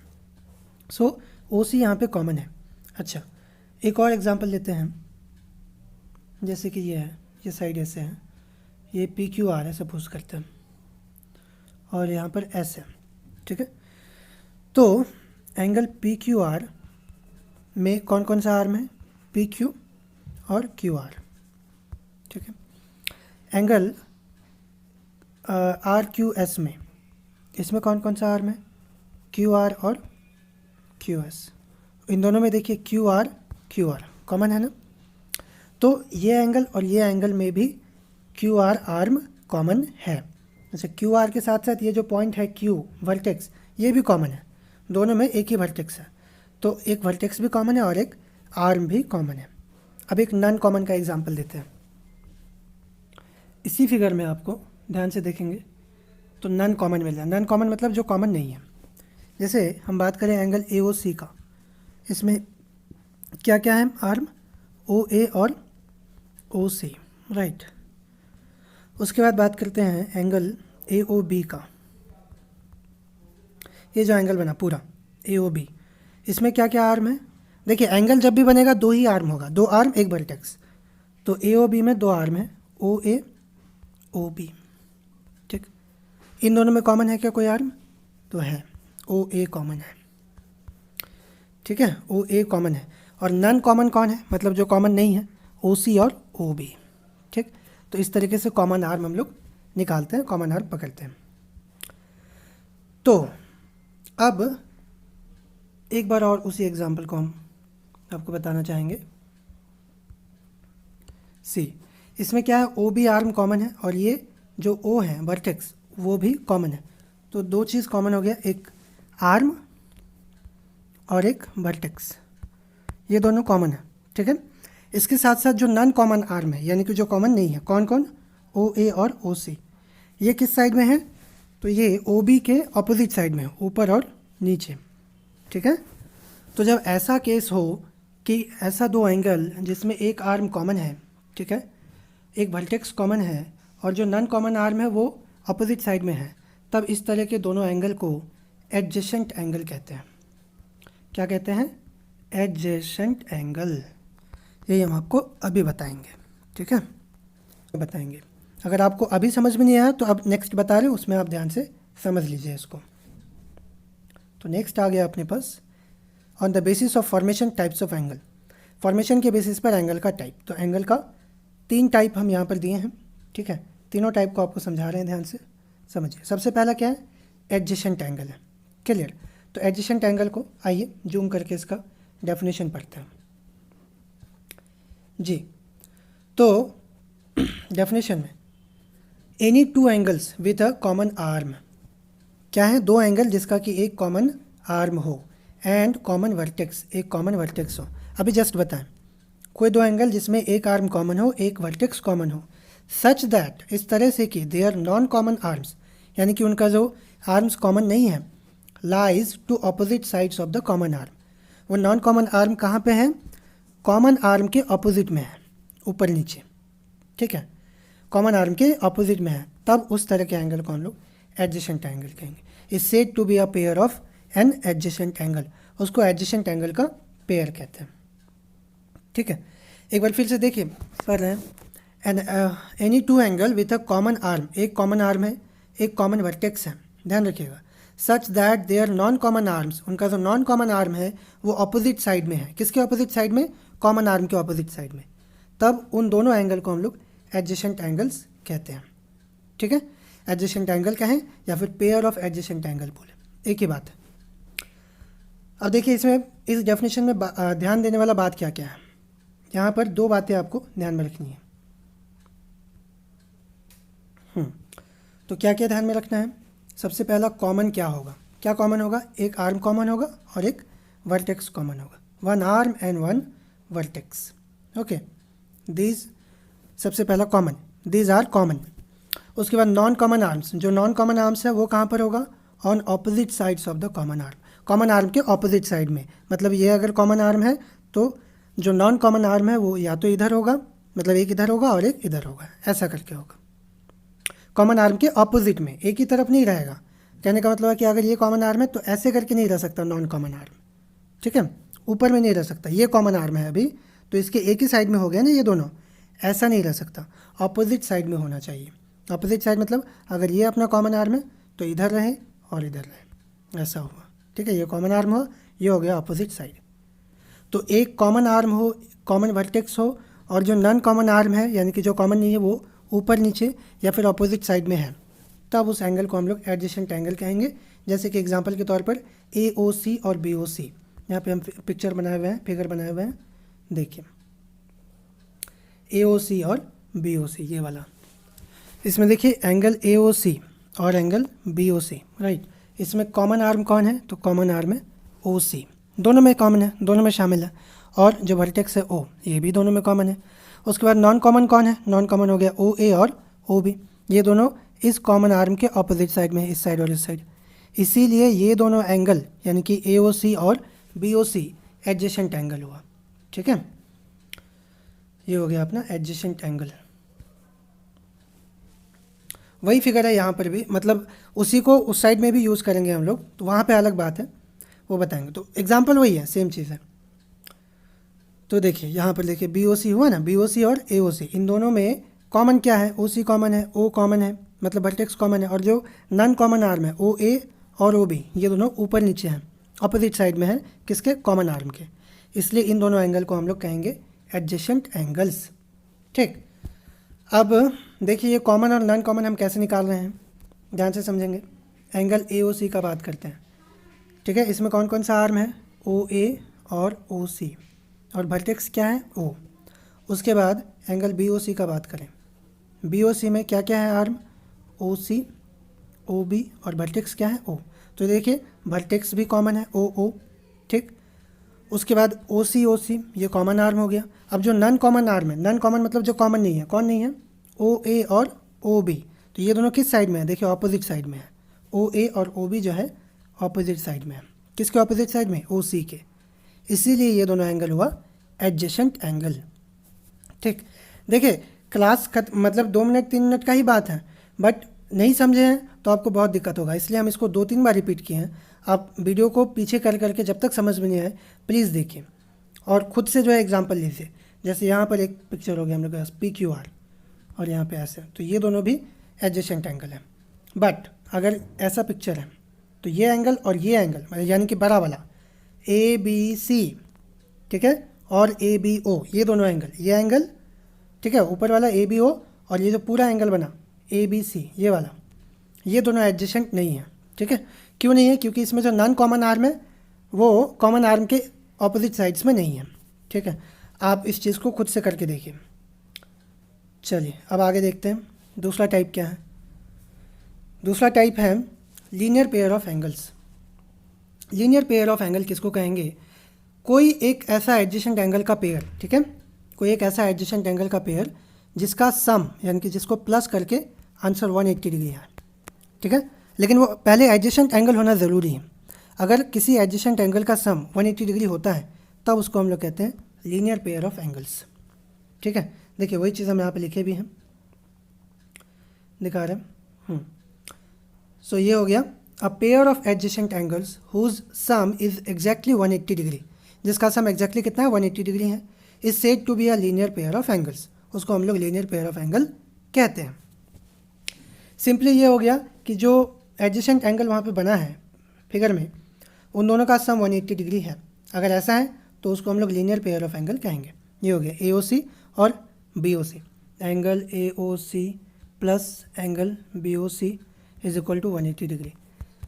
सो ओ सी यहाँ पे कॉमन है। अच्छा, एक और एग्जांपल लेते हैं। जैसे कि ये है, ये साइड ऐसे है, ये पी क्यू आर है सपोज करते हैं, और यहाँ पर एस है। ठीक है, तो एंगल पी क्यू आर में कौन कौन सा आर्म है? पी क्यू और क्यू आर। ठीक है, एंगल आर क्यू एस में, इसमें कौन कौन सा आर्म है, क्यू आर और क्यू एस। इन दोनों में देखिए क्यू आर कॉमन है ना, तो ये एंगल और ये एंगल में भी क्यू आर आर्म कॉमन है। जैसे क्यू आर के साथ साथ ये जो पॉइंट है क्यू वर्टेक्स, ये भी कॉमन है, दोनों में एक ही वर्टेक्स है, तो एक वर्टेक्स भी कॉमन है और एक आर्म भी कॉमन है। अब एक नॉन कॉमन का एग्जांपल देते हैं। इसी फिगर में आपको ध्यान से देखेंगे तो नॉन कॉमन मिल रहा है। नॉन कॉमन मतलब जो कॉमन नहीं है। जैसे हम बात करें एंगल ए ओ सी का, इसमें क्या क्या है आर्म, ओ ए और ओ सी, राइट। उसके बाद बात करते हैं एंगल ए ओ बी का। ये जो एंगल बना पूरा ए ओ बी, इसमें क्या क्या आर्म है, देखिए एंगल जब भी बनेगा दो ही आर्म होगा, दो आर्म एक वर्टेक्स, तो ए ओ बी में दो आर्म है, ओ ए ओ बी, ठीक। इन दोनों में कॉमन है क्या कोई आर्म, तो है, ओ ए कॉमन है, ठीक है, ओ ए कॉमन है। और नॉन कॉमन कौन है, मतलब जो कॉमन नहीं है, ओ सी और ओ बी, ठीक। तो इस तरीके से कॉमन आर्म हम लोग निकालते हैं, कॉमन आर्म पकड़ते हैं। तो अब एक बार और उसी एग्जाम्पल को हम आपको बताना चाहेंगे। सी, इसमें क्या है, ओ बी आर्म कॉमन है और ये जो ओ है वर्टेक्स वो भी कॉमन है, तो दो चीज़ कॉमन हो गया, एक आर्म और एक वर्टेक्स, ये दोनों कॉमन है, ठीक है। इसके साथ साथ जो नॉन कॉमन आर्म है, यानी कि जो कॉमन नहीं है, कौन कौन, ओ ए और ओ सी, ये किस साइड में है, तो ये ओ बी के ऑपोजिट साइड में है, ऊपर और नीचे, ठीक है। तो जब ऐसा केस हो कि ऐसा दो एंगल जिसमें एक आर्म कॉमन है, ठीक है, एक वर्टेक्स कॉमन है और जो नॉन कॉमन आर्म है वो अपोजिट साइड में है, तब इस तरह के दोनों एंगल को एडजेसेंट एंगल कहते हैं। क्या कहते हैं, एडजेसेंट एंगल। यही हम आपको अभी बताएंगे, ठीक है, बताएंगे। अगर आपको अभी समझ में नहीं आया तो अब नेक्स्ट बता रहे हैं, उसमें आप ध्यान से समझ लीजिए इसको। तो नेक्स्ट आ गया अपने पास, on the basis of formation types of angle. Formation के बेसिस पर एंगल का टाइप, तो एंगल का तीन टाइप हम यहाँ पर दिए हैं, ठीक है। तीनों टाइप को आपको समझा रहे हैं, ध्यान से समझिए। सबसे पहला क्या है, एडजेसेंट एंगल है, क्लियर। तो एडजेसेंट एंगल को आइए जूम करके इसका डेफिनेशन पढ़ते हैं जी। तो डेफिनेशन में, any two angles with a common arm, क्या है, दो एंगल जिसका कि एक कॉमन आर्म हो एंड कॉमन वर्टेक्स, एक कॉमन वर्टेक्स हो। अभी जस्ट बताएं, कोई दो एंगल जिसमें एक आर्म कॉमन हो, एक वर्टेक्स कॉमन हो, सच दैट, इस तरह से कि they are non common arms, यानी कि उनका जो आर्म्स कॉमन नहीं है, lies to opposite sides of the common arm. वो नॉन कॉमन आर्म कहाँ पे है, कॉमन आर्म के अपोजिट में है, ऊपर नीचे, ठीक है, कॉमन आर्म के अपोजिट में है, तब उस तरह के एंगल को हम लोग एडजेसेंट एंगल कहेंगे। Is said to be a pair of an adjacent angle, उसको एडजेसेंट एंगल का पेयर कहते हैं, ठीक है। एक बार फिर से देखिए, पढ़ रहे हैं, any two angle with a common arm, एक कॉमन आर्म है, एक कॉमन वर्टेक्स है, ध्यान रखिएगा, such that their non common arms, उनका जो नॉन कॉमन आर्म है वो अपोजिट साइड में है। किसके अपोजिट साइड में, कॉमन आर्म के अपोजिट साइड में, तब उन दोनों एंगल को हम लोग एडजेसेंट एंगल्स कहते हैं, ठीक है। एडजेसेंट एंगल कहें या फिर पेयर ऑफ एडजेसेंट एंगल बोले, एक ही बात है। अब देखिए इसमें, इस डेफिनेशन में ध्यान देने वाला बात क्या क्या है, यहाँ पर दो बातें आपको ध्यान में रखनी है। तो क्या क्या ध्यान में रखना है, सबसे पहला कॉमन क्या होगा, क्या कॉमन होगा, एक आर्म कॉमन होगा और एक वर्टेक्स कॉमन होगा, one arm and one vertex, okay, these, सबसे पहला कॉमन, दीज आर कॉमन। उसके बाद नॉन कॉमन आर्म्स, जो नॉन कॉमन आर्म्स है वो कहाँ पर होगा, on opposite sides of the common arm, common arm के ऑपोजिट साइड में, मतलब ये अगर कॉमन आर्म है तो जो नॉन कॉमन आर्म है वो या तो इधर होगा, मतलब एक इधर होगा और एक इधर होगा, ऐसा करके होगा, कॉमन आर्म के ऑपोजिट में, एक ही तरफ नहीं रहेगा। कहने का मतलब है कि अगर ये कॉमन आर्म है तो ऐसे करके नहीं रह सकता नॉन कॉमन आर्म, ठीक है, ऊपर में नहीं रह सकता। ये कॉमन आर्म है अभी, तो इसके एक ही साइड में हो गया ना ये दोनों, ऐसा नहीं रह सकता, ऑपोजिट साइड में होना चाहिए। ऑपोजिट साइड मतलब अगर ये अपना कॉमन आर्म है तो इधर रहे और इधर रहे, ऐसा हुआ, ठीक है। ये कॉमन आर्म हो, ये हो गया ऑपोजिट साइड। तो एक कॉमन आर्म हो, कॉमन वर्टेक्स हो, और जो नॉन कॉमन आर्म है यानी कि जो कॉमन नहीं है वो ऊपर नीचे या फिर अपोजिट साइड में है, तब उस एंगल को हम लोग एडजेसेंट एंगल कहेंगे। जैसे कि एग्जांपल के तौर पर AOC और BOC, यहाँ पे हम पिक्चर बनाए हुए हैं, फिगर बनाए हुए हैं, देखिए AOC और BOC ये वाला। इसमें देखिए एंगल AOC और एंगल BOC, राइट। इसमें कॉमन आर्म कौन है? तो कॉमन आर्म है OC, दोनों में कॉमन है, दोनों में शामिल है। और जो वर्टेक्स है O, ये भी दोनों में कॉमन है। उसके बाद नॉन कॉमन कौन है? नॉन कॉमन हो गया OA और OB, ये दोनों इस कॉमन आर्म के ऑपोजिट साइड में है, इस साइड और इस साइड। इसीलिए ये दोनों एंगल यानी कि AOC और BOC एडजेसेंट एंगल हुआ, ठीक है। ये हो गया अपना एडजेसेंट एंगल। वही फिगर है यहाँ पर भी, मतलब उसी को उस साइड में भी यूज़ करेंगे हम लोग, तो वहाँ पे अलग बात है, वो बताएंगे। तो एग्जांपल वही है, सेम चीज़ है। तो देखिए यहाँ पर देखिए BOC हुआ ना, BOC और AOC, इन दोनों में कॉमन क्या है? OC कॉमन है, O कॉमन है, मतलब वर्टेक्स कॉमन है। और जो नॉन कॉमन आर्म है OA और OB, ये दोनों ऊपर नीचे हैं, अपोजिट साइड में है, किसके? कॉमन आर्म के। इसलिए इन दोनों एंगल को हम लोग कहेंगे एडजेसेंट एंगल्स, ठीक। अब देखिए ये कॉमन और नॉन कॉमन हम कैसे निकाल रहे हैं, ध्यान से समझेंगे। एंगल AOC का बात करते हैं, ठीक है। इसमें कौन कौन सा आर्म है? OA और OC, और वर्टेक्स क्या है? O। उसके बाद एंगल BOC का बात करें, BOC में क्या क्या है आर्म? OC, OB और वर्टेक्स क्या है? O। तो देखिए वर्टेक्स भी कॉमन है OO, ठीक। उसके बाद OC ये कॉमन आर्म हो गया। अब जो नॉन कॉमन आर्म है, नॉन कॉमन मतलब जो कॉमन नहीं है, कौन नहीं है? OA और OB, तो ये दोनों किस साइड में है? देखिए ऑपोजिट साइड में है। OA और OB जो है ऑपोजिट साइड में है, किसके ऑपोजिट साइड में? OC के। इसीलिए ये दोनों एंगल हुआ एडजेसेंट एंगल, ठीक। देखिए क्लास मतलब 2 मिनट 3 मिनट का ही बात है, बट नहीं समझे हैं तो आपको बहुत दिक्कत होगा, इसलिए हम इसको 2-3 बार रिपीट किए हैं। आप वीडियो को पीछे कर करके जब तक समझ में नहीं आए प्लीज़ देखिए, और ख़ुद से जो है एग्जांपल लीजिए। जैसे यहाँ पर एक पिक्चर हो गया हम लोग के पास PQR, और यहाँ पे ऐसे, तो ये दोनों भी एडजेसेंट एंगल है। बट अगर ऐसा पिक्चर है तो ये एंगल और ये एंगल, मतलब यानी कि बड़ा वाला ABC, ठीक है, और ABO, ये दोनों एंगल, ये एंगल, ठीक है, ऊपर वाला ABO, और ये जो पूरा एंगल बना ABC, ये वाला, ये दोनों एडजेसेंट नहीं है, ठीक है। क्यों नहीं है? क्योंकि इसमें जो नॉन कॉमन आर्म है वो कॉमन आर्म के ऑपोजिट साइड्स में नहीं है, ठीक है। आप इस चीज़ को खुद से करके देखिए। चलिए अब आगे देखते हैं दूसरा टाइप क्या है। दूसरा टाइप है linear pair of angles. Linear pair of angle किसको कहेंगे? कोई एक ऐसा एडजेसेंट एंगल का पेयर, ठीक है, कोई एक ऐसा एडजेसेंट एंगल का पेयर जिसका सम यानी कि जिसको प्लस करके आंसर 180 डिग्री है, ठीक है। लेकिन वो पहले एडजेसेंट एंगल होना ज़रूरी है। अगर किसी एडजेसेंट एंगल का सम 180 डिग्री होता है तब उसको हम लोग कहते हैं लीनियर पेयर ऑफ एंगल्स, ठीक है। देखिए वही चीज़ हम यहाँ पे लिखे भी हैं, दिखा रहे हैं। सो ये हो गया a pair of adjacent angles whose sum is exactly 180 degree, जिसका सम एग्जैक्टली कितना है? 180 डिग्री है, is said to be a linear pair of angles. उसको हम लोग लीनियर पेयर ऑफ एंगल कहते हैं। सिंपली ये हो गया कि जो एडजेसेंट एंगल वहाँ पे बना है फिगर में, उन दोनों का सम 180 डिग्री है। अगर ऐसा है तो उसको हम लोग लीनियर पेयर ऑफ एंगल कहेंगे। ये हो गया AOC और BOC, angle AOC plus angle BOC is equal to 180 degree.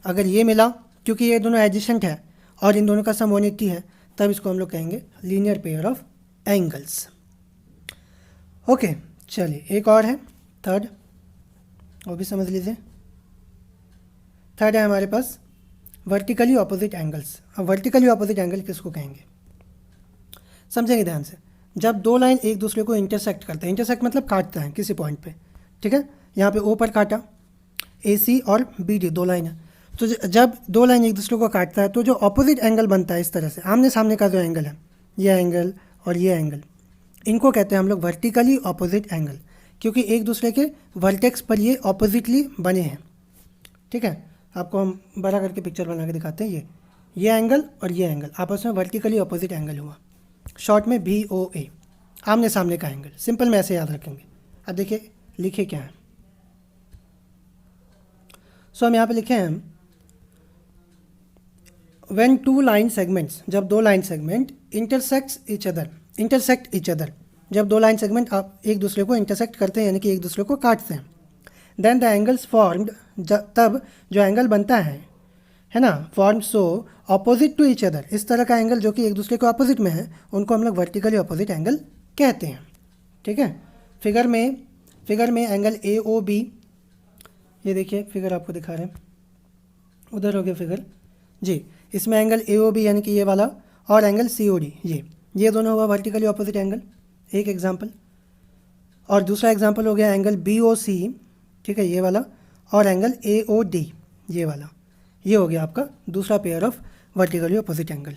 अगर ये मिला, क्योंकि ये दोनों एडजेसेंट है और इन दोनों का सम 180 है, तब इसको हम लोग कहेंगे linear pair of angles. Okay, चलिए एक और है थर्ड, वो भी समझ लीजिए। थर्ड है हमारे पास वर्टिकली ऑपोजिट एंगल्स। अब वर्टिकली ऑपोजिट एंगल किसको कहेंगे समझेंगे ध्यान से। जब दो लाइन एक दूसरे को इंटरसेक्ट करते हैं, इंटरसेक्ट मतलब काटता है किसी पॉइंट पे, ठीक है। यहाँ पे O पर काटा, AC और BD दो लाइन है, तो जब दो लाइन एक दूसरे को काटता है तो जो ऑपोजिट एंगल बनता है इस तरह से, आमने सामने का जो एंगल है, ये एंगल और ये एंगल, इनको कहते हैं हम लोग वर्टिकली ऑपोजिट एंगल, क्योंकि एक दूसरे के वर्टेक्स पर ये ऑपोजिटली बने हैं, ठीक है। आपको हम बड़ा करके पिक्चर बना के दिखाते हैं। ये एंगल और ये एंगल आपस में वर्टिकली ऑपोजिट एंगल हुआ, शॉर्ट में BOA, आमने सामने का एंगल। सिंपल में ऐसे याद रखेंगे। अब देखिए लिखे क्या है। सो हम यहाँ पे लिखे हैं when two line segments, जब दो line segment intersect each other, जब दो लाइन सेगमेंट आप एक दूसरे को इंटरसेक्ट करते हैं यानी कि एक दूसरे को काटते हैं। देन द एंगल्स फॉर्म्ड, तब जो एंगल बनता है ना, form so opposite to each other, इस तरह का एंगल जो कि एक दूसरे के ऑपोजिट में है उनको हम लोग वर्टिकली ऑपोजिट एंगल कहते हैं। ठीक है, फिगर में एंगल ए ओ बी, ये देखिए फिगर आपको दिखा रहे हैं, उधर हो गया फिगर जी, इसमें एंगल ए ओ बी यानी कि ये वाला और एंगल सी ओ डी, ये दोनों हुआ वर्टिकली ऑपोजिट एंगल, एक एग्जाम्पल। और दूसरा एग्जाम्पल हो गया एंगल बी ओ सी, ठीक है, ये वाला, और एंगल ए ओ डी, ये वाला, ये हो गया आपका दूसरा pair of vertically opposite angle.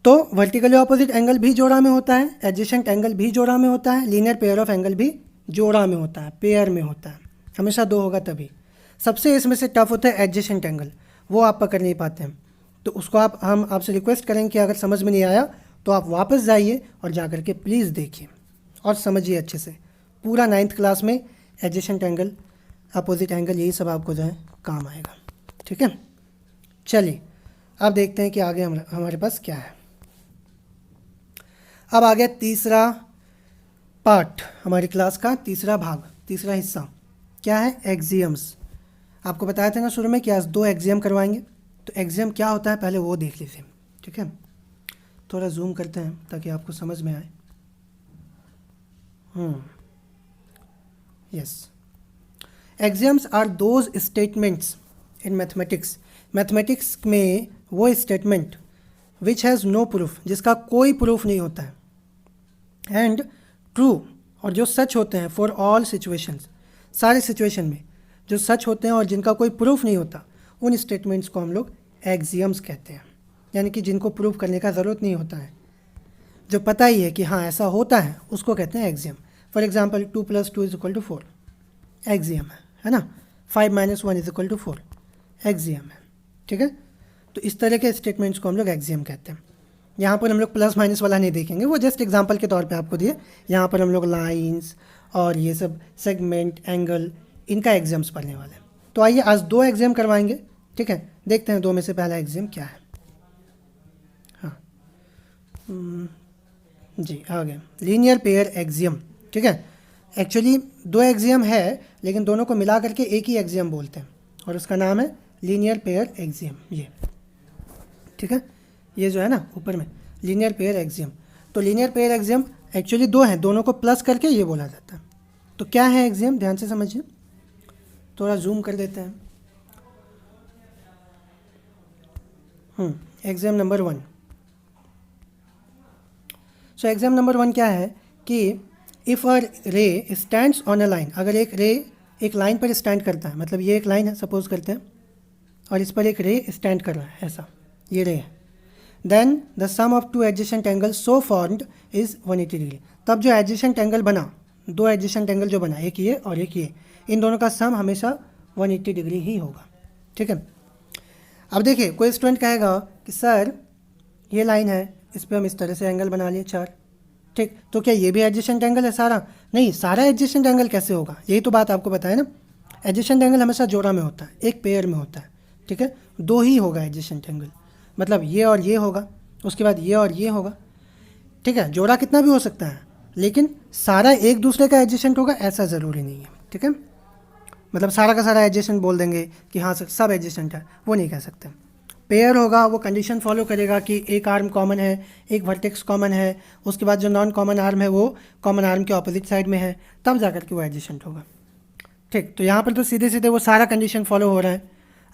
तो वर्टिकली ऑपोजिट एंगल भी जोड़ा में होता है, एडजेसेंट एंगल भी जोड़ा में होता है, लीनियर पेयर ऑफ एंगल भी जोड़ा में होता है, पेयर में होता है, हमेशा दो होगा तभी। सबसे इसमें से टफ होता है एडजेसेंट एंगल, वो आप पकड़ नहीं पाते हैं, तो उसको हम आपसे रिक्वेस्ट करेंगे कि अगर समझ में नहीं आया तो आप वापस जाइए और जा करके प्लीज़ देखिए और समझिए अच्छे से। पूरा 9th क्लास में एडजेसेंट एंगल, अपोजिट एंगल, यही सब आपको जो है काम आएगा। ठीक है, चलिए अब देखते हैं कि आगे हमारे पास क्या है। अब आ गया तीसरा पार्ट, हमारी क्लास का तीसरा भाग, तीसरा हिस्सा क्या है, एक्सियम्स। आपको बताया था ना शुरू में कि आज 2 एक्सियम करवाएंगे, तो एक्सियम क्या होता है पहले वो देख लीजिए। ठीक है, थोड़ा जूम करते हैं ताकि आपको समझ में आए। Yes, axioms are those statements in mathematics में वो statement which has no proof, जिसका कोई प्रूफ नहीं होता है, एंड ट्रू, और जो सच होते हैं फॉर ऑल सिचुएशंस, सारे सिचुएशन में जो सच होते हैं और जिनका कोई प्रूफ नहीं होता, उन स्टेटमेंट्स को हम लोग एक्सियम्स कहते हैं। यानी कि जिनको प्रूफ करने का ज़रूरत नहीं होता है, जो पता ही है कि हाँ ऐसा होता है, उसको कहते हैं एक्सियम। फॉर एग्जाम्पल 2 + 2 = 4 एक्सियम है ना, 5 - 1 = 4 एक्सियम है। ठीक है, तो इस तरह के स्टेटमेंट्स को हम लोग एक्सियम कहते हैं। यहाँ पर हम लोग प्लस माइनस वाला नहीं देखेंगे, वो जस्ट एग्जांपल के तौर पे आपको दिए। यहाँ पर हम लोग लाइंस और ये सब सेगमेंट, एंगल, इनका एग्जाम्स पढ़ने वाले हैं। तो आइए आज 2 एग्जाम करवाएंगे। ठीक है, देखते हैं 2 में से पहला एग्जाम क्या है। हाँ जी, आ गया लीनियर पेयर एक्सियम। ठीक है, एक्चुअली 2 एक्सियम है लेकिन दोनों को मिला करके एक ही एक्सियम बोलते हैं और उसका नाम है लीनियर पेयर एक्सियम। ये ठीक है, ये जो है ना ऊपर में लीनियर पेयर एक्सियम। तो लीनियर पेयर एक्सियम एक्चुअली 2 हैं, दोनों को प्लस करके ये बोला जाता है। तो क्या है एक्सियम, ध्यान से समझिए, थोड़ा जूम कर देते हैं। Exam number 1। So exam number 1 क्या है कि इफ़ अ रे स्टैंड्स ऑन अ लाइन, अगर एक रे एक लाइन पर स्टैंड करता है, मतलब ये एक लाइन है सपोज करते हैं और इस पर एक रे स्टैंड कर रहा है, ऐसा ये रे है, then the sum of 2 adjacent angle so formed is 180 degree. तब जो एडजेसेंट एंगल बना, 2 एडजेसेंट एंगल जो बना, एक ये और एक ये, इन दोनों का सम हमेशा 180 डिग्री ही होगा। ठीक है, अब देखिए कोई स्टूडेंट कहेगा कि सर ये लाइन है, इस पर हम इस तरह से एंगल बना लिए 4, ठीक, तो क्या ये भी एडजेसेंट एंगल है सारा? नहीं, सारा एडजेसेंट एंगल कैसे होगा, यही तो बात आपको बताया ना। एडजेसेंट एंगल हमेशा जोड़ा में होता है, एक पेयर में होता है। ठीक है, 2 ही होगा एडजेसेंट एंगल, मतलब ये और ये होगा, उसके बाद ये और ये होगा। ठीक है, जोड़ा कितना भी हो सकता है लेकिन सारा एक दूसरे का एडजेसेंट होगा ऐसा ज़रूरी नहीं है। ठीक है, मतलब सारा का सारा एडजेसेंट बोल देंगे कि हाँ सब एडजेसेंट है, वो नहीं कह सकते। पेयर होगा, वो कंडीशन फॉलो करेगा कि एक आर्म कॉमन है, एक वर्टेक्स कॉमन है, उसके बाद जो नॉन कॉमन आर्म है वो कॉमन आर्म के ऑपोजिट साइड में है, तब जाकर के वो एडजेसेंट होगा। ठीक, तो यहाँ पर तो सीधे सीधे वो सारा कंडीशन फॉलो हो रहा है,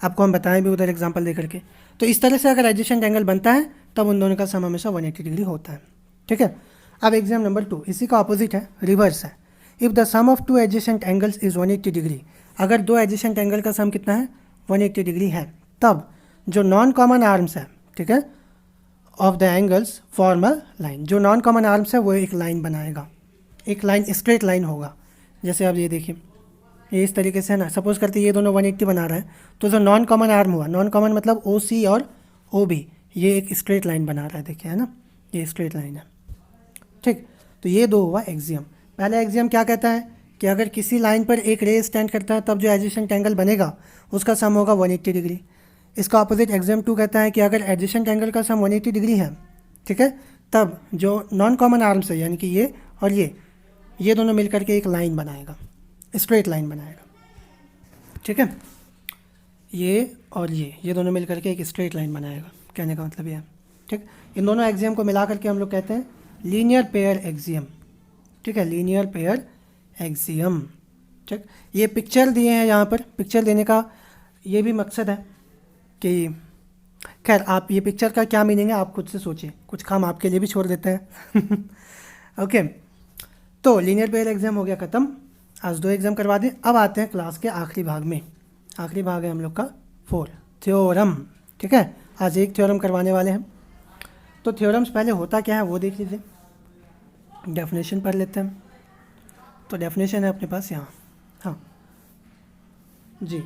आपको हम बताएं भी उधर एग्जांपल दे करके। तो इस तरह से अगर एडजेसेंट एंगल बनता है तब उन दोनों का सम हमेशा 180 डिग्री होता है। ठीक है, अब एग्जाम नंबर 2 इसी का ऑपोजिट है, रिवर्स है। If the sum of 2 adjacent angles is 180 degree, अगर 2 एडजेसेंट एंगल का सम कितना है 180 डिग्री है, तब जो नॉन कॉमन आर्म्स है, ठीक है, of the angles form a line, जो नॉन कॉमन आर्म्स है वो एक लाइन बनाएगा, एक लाइन स्ट्रेट लाइन होगा। जैसे आप ये देखिए, ये इस तरीके से है ना, सपोज करते ये दोनों 180 बना रहा है, तो जो नॉन कॉमन आर्म हुआ, नॉन कॉमन मतलब OC और OB, ये एक स्ट्रेट लाइन बना रहा है, देखिए है ना, ये स्ट्रेट लाइन है। ठीक, तो ये 2 हुआ एक्सियम। पहला एक्सियम क्या कहता है कि अगर किसी लाइन पर एक रे स्टैंड करता है तब जो एडजेसेंट एंगल बनेगा उसका सम होगा 180 डिग्री। इसका ऑपोजिट एक्सियम 2 कहता है कि अगर एडजेसेंट एंगल का सम 180 डिग्री है, ठीक है, तब जो नॉन कॉमन आर्म्स है यानी कि ये और ये दोनों मिल करके एक लाइन बनाएगा, स्ट्रेट लाइन बनाएगा, ठीक है। ये और ये दोनों मिल करके एक स्ट्रेट लाइन बनाएगा, कहने का मतलब ये है, ठीक। इन दोनों एक्सियम को मिला करके हम लोग कहते हैं लीनियर पेयर एक्सियम, ठीक है, लीनियर पेयर एक्सियम, ठीक। ये पिक्चर दिए हैं यहाँ पर, पिक्चर देने का ये भी मकसद है कि खैर आप ये पिक्चर का क्या मीनिंग है आप खुद से सोचिए, कुछ काम आपके लिए भी छोड़ देते हैं ओके। तो लीनियर पेयर एग्जाम हो गया ख़त्म, आज 2 एग्जाम करवा दें। अब आते हैं क्लास के आखिरी भाग में, आखिरी भाग है हम लोग का 4 थ्योरम, ठीक है। आज एक थ्योरम करवाने वाले हैं। तो थ्योरम्स पहले होता क्या है वो देख लीजिए, डेफिनेशन पढ़ लेते हैं। तो डेफिनेशन है अपने पास यहाँ, हाँ जी।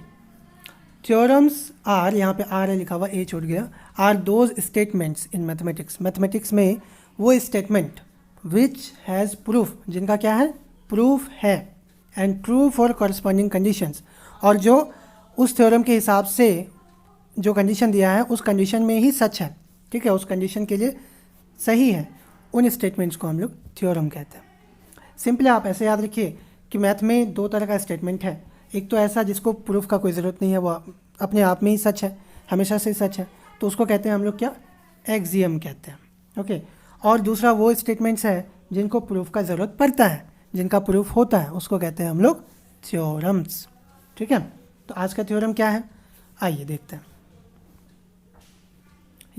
थ्योरम्स आर, यहाँ पे आर है लिखा हुआ, ए छूट गया, are those statements in mathematics, mathematics में वो स्टेटमेंट विच हैज़ प्रूफ, जिनका क्या है प्रूफ है, and true for corresponding conditions, और जो उस थ्योरम के हिसाब से जो कंडीशन दिया है उस कंडीशन में ही सच है, ठीक है, उस कंडीशन के लिए सही है, उन स्टेटमेंट्स को हम लोग थ्योरम कहते हैं। सिंपली आप ऐसे याद रखिए कि मैथ में 2 तरह का स्टेटमेंट है, एक तो ऐसा जिसको प्रूफ का कोई ज़रूरत नहीं है, वो अपने आप में ही सच है, हमेशा से सच है, तो उसको कहते हैं हम लोग क्या एक्सियम कहते हैं, ओके। और दूसरा वो स्टेटमेंट्स है जिनको प्रूफ का ज़रूरत पड़ता है, जिनका प्रूफ होता है, उसको कहते हैं हम लोग थ्योरम्स, ठीक है। तो आज का थ्योरम क्या है आइए देखते हैं।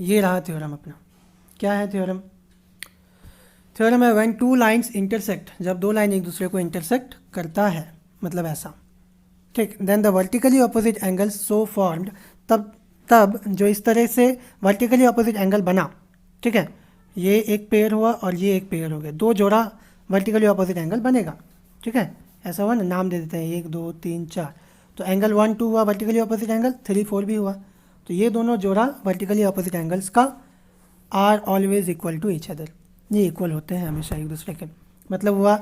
ये रहा थ्योरम अपना, क्या है थ्योरम? थ्योरम है व्हेन 2 लाइन्स इंटरसेक्ट, जब 2 लाइन एक दूसरे को इंटरसेक्ट करता है, मतलब ऐसा, ठीक। Then the vertically opposite angles so formed, तब जो इस तरह से वर्टिकली अपोजिट एंगल बना, ठीक है, ये एक पेयर हुआ और ये एक पेयर हो गया, 2 जोड़ा वर्टिकली अपोजिट एंगल बनेगा, ठीक है। ऐसा हुआ ना, नाम दे देते हैं 1 2 3 4, तो एंगल 1 2 हुआ वर्टिकली अपोजिट एंगल, 3 4 भी हुआ, तो ये दोनों जोड़ा वर्टिकली अपोजिट एंगल्स का are always equal to each other, ये इक्वल होते हैं हमेशा एक दूसरे के। मतलब हुआ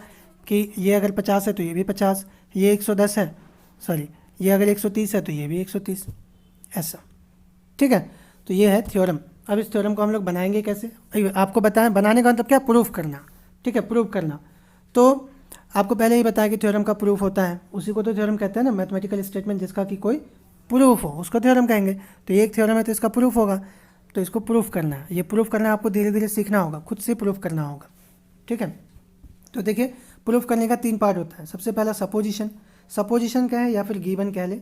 कि ये अगर 50 है तो ये भी 50, ये 110 है, सॉरी ये अगर 130 है तो ये भी 130, ऐसा, ठीक है। तो ये है थ्योरम। अब इस थ्योरम को हम लोग बनाएंगे कैसे, आपको बताएं, बनाने का मतलब क्या, प्रूफ करना, ठीक है, प्रूफ करना। तो आपको पहले ही बताया कि थ्योरम का प्रूफ होता है, उसी को तो थ्योरम कहते हैं ना, मैथमेटिकल स्टेटमेंट जिसका कि कोई प्रूफ हो उसको थ्योरम कहेंगे। तो ये एक थ्योरम है तो इसका प्रूफ होगा, तो इसको प्रूफ करना है, ये प्रूफ करना आपको धीरे धीरे सीखना होगा, खुद से प्रूफ करना होगा, ठीक है। तो देखिए प्रूफ करने का 3 पार्ट होता है। सबसे पहला सपोजिशन, सपोजिशन क्या है या फिर गिवन कह ले,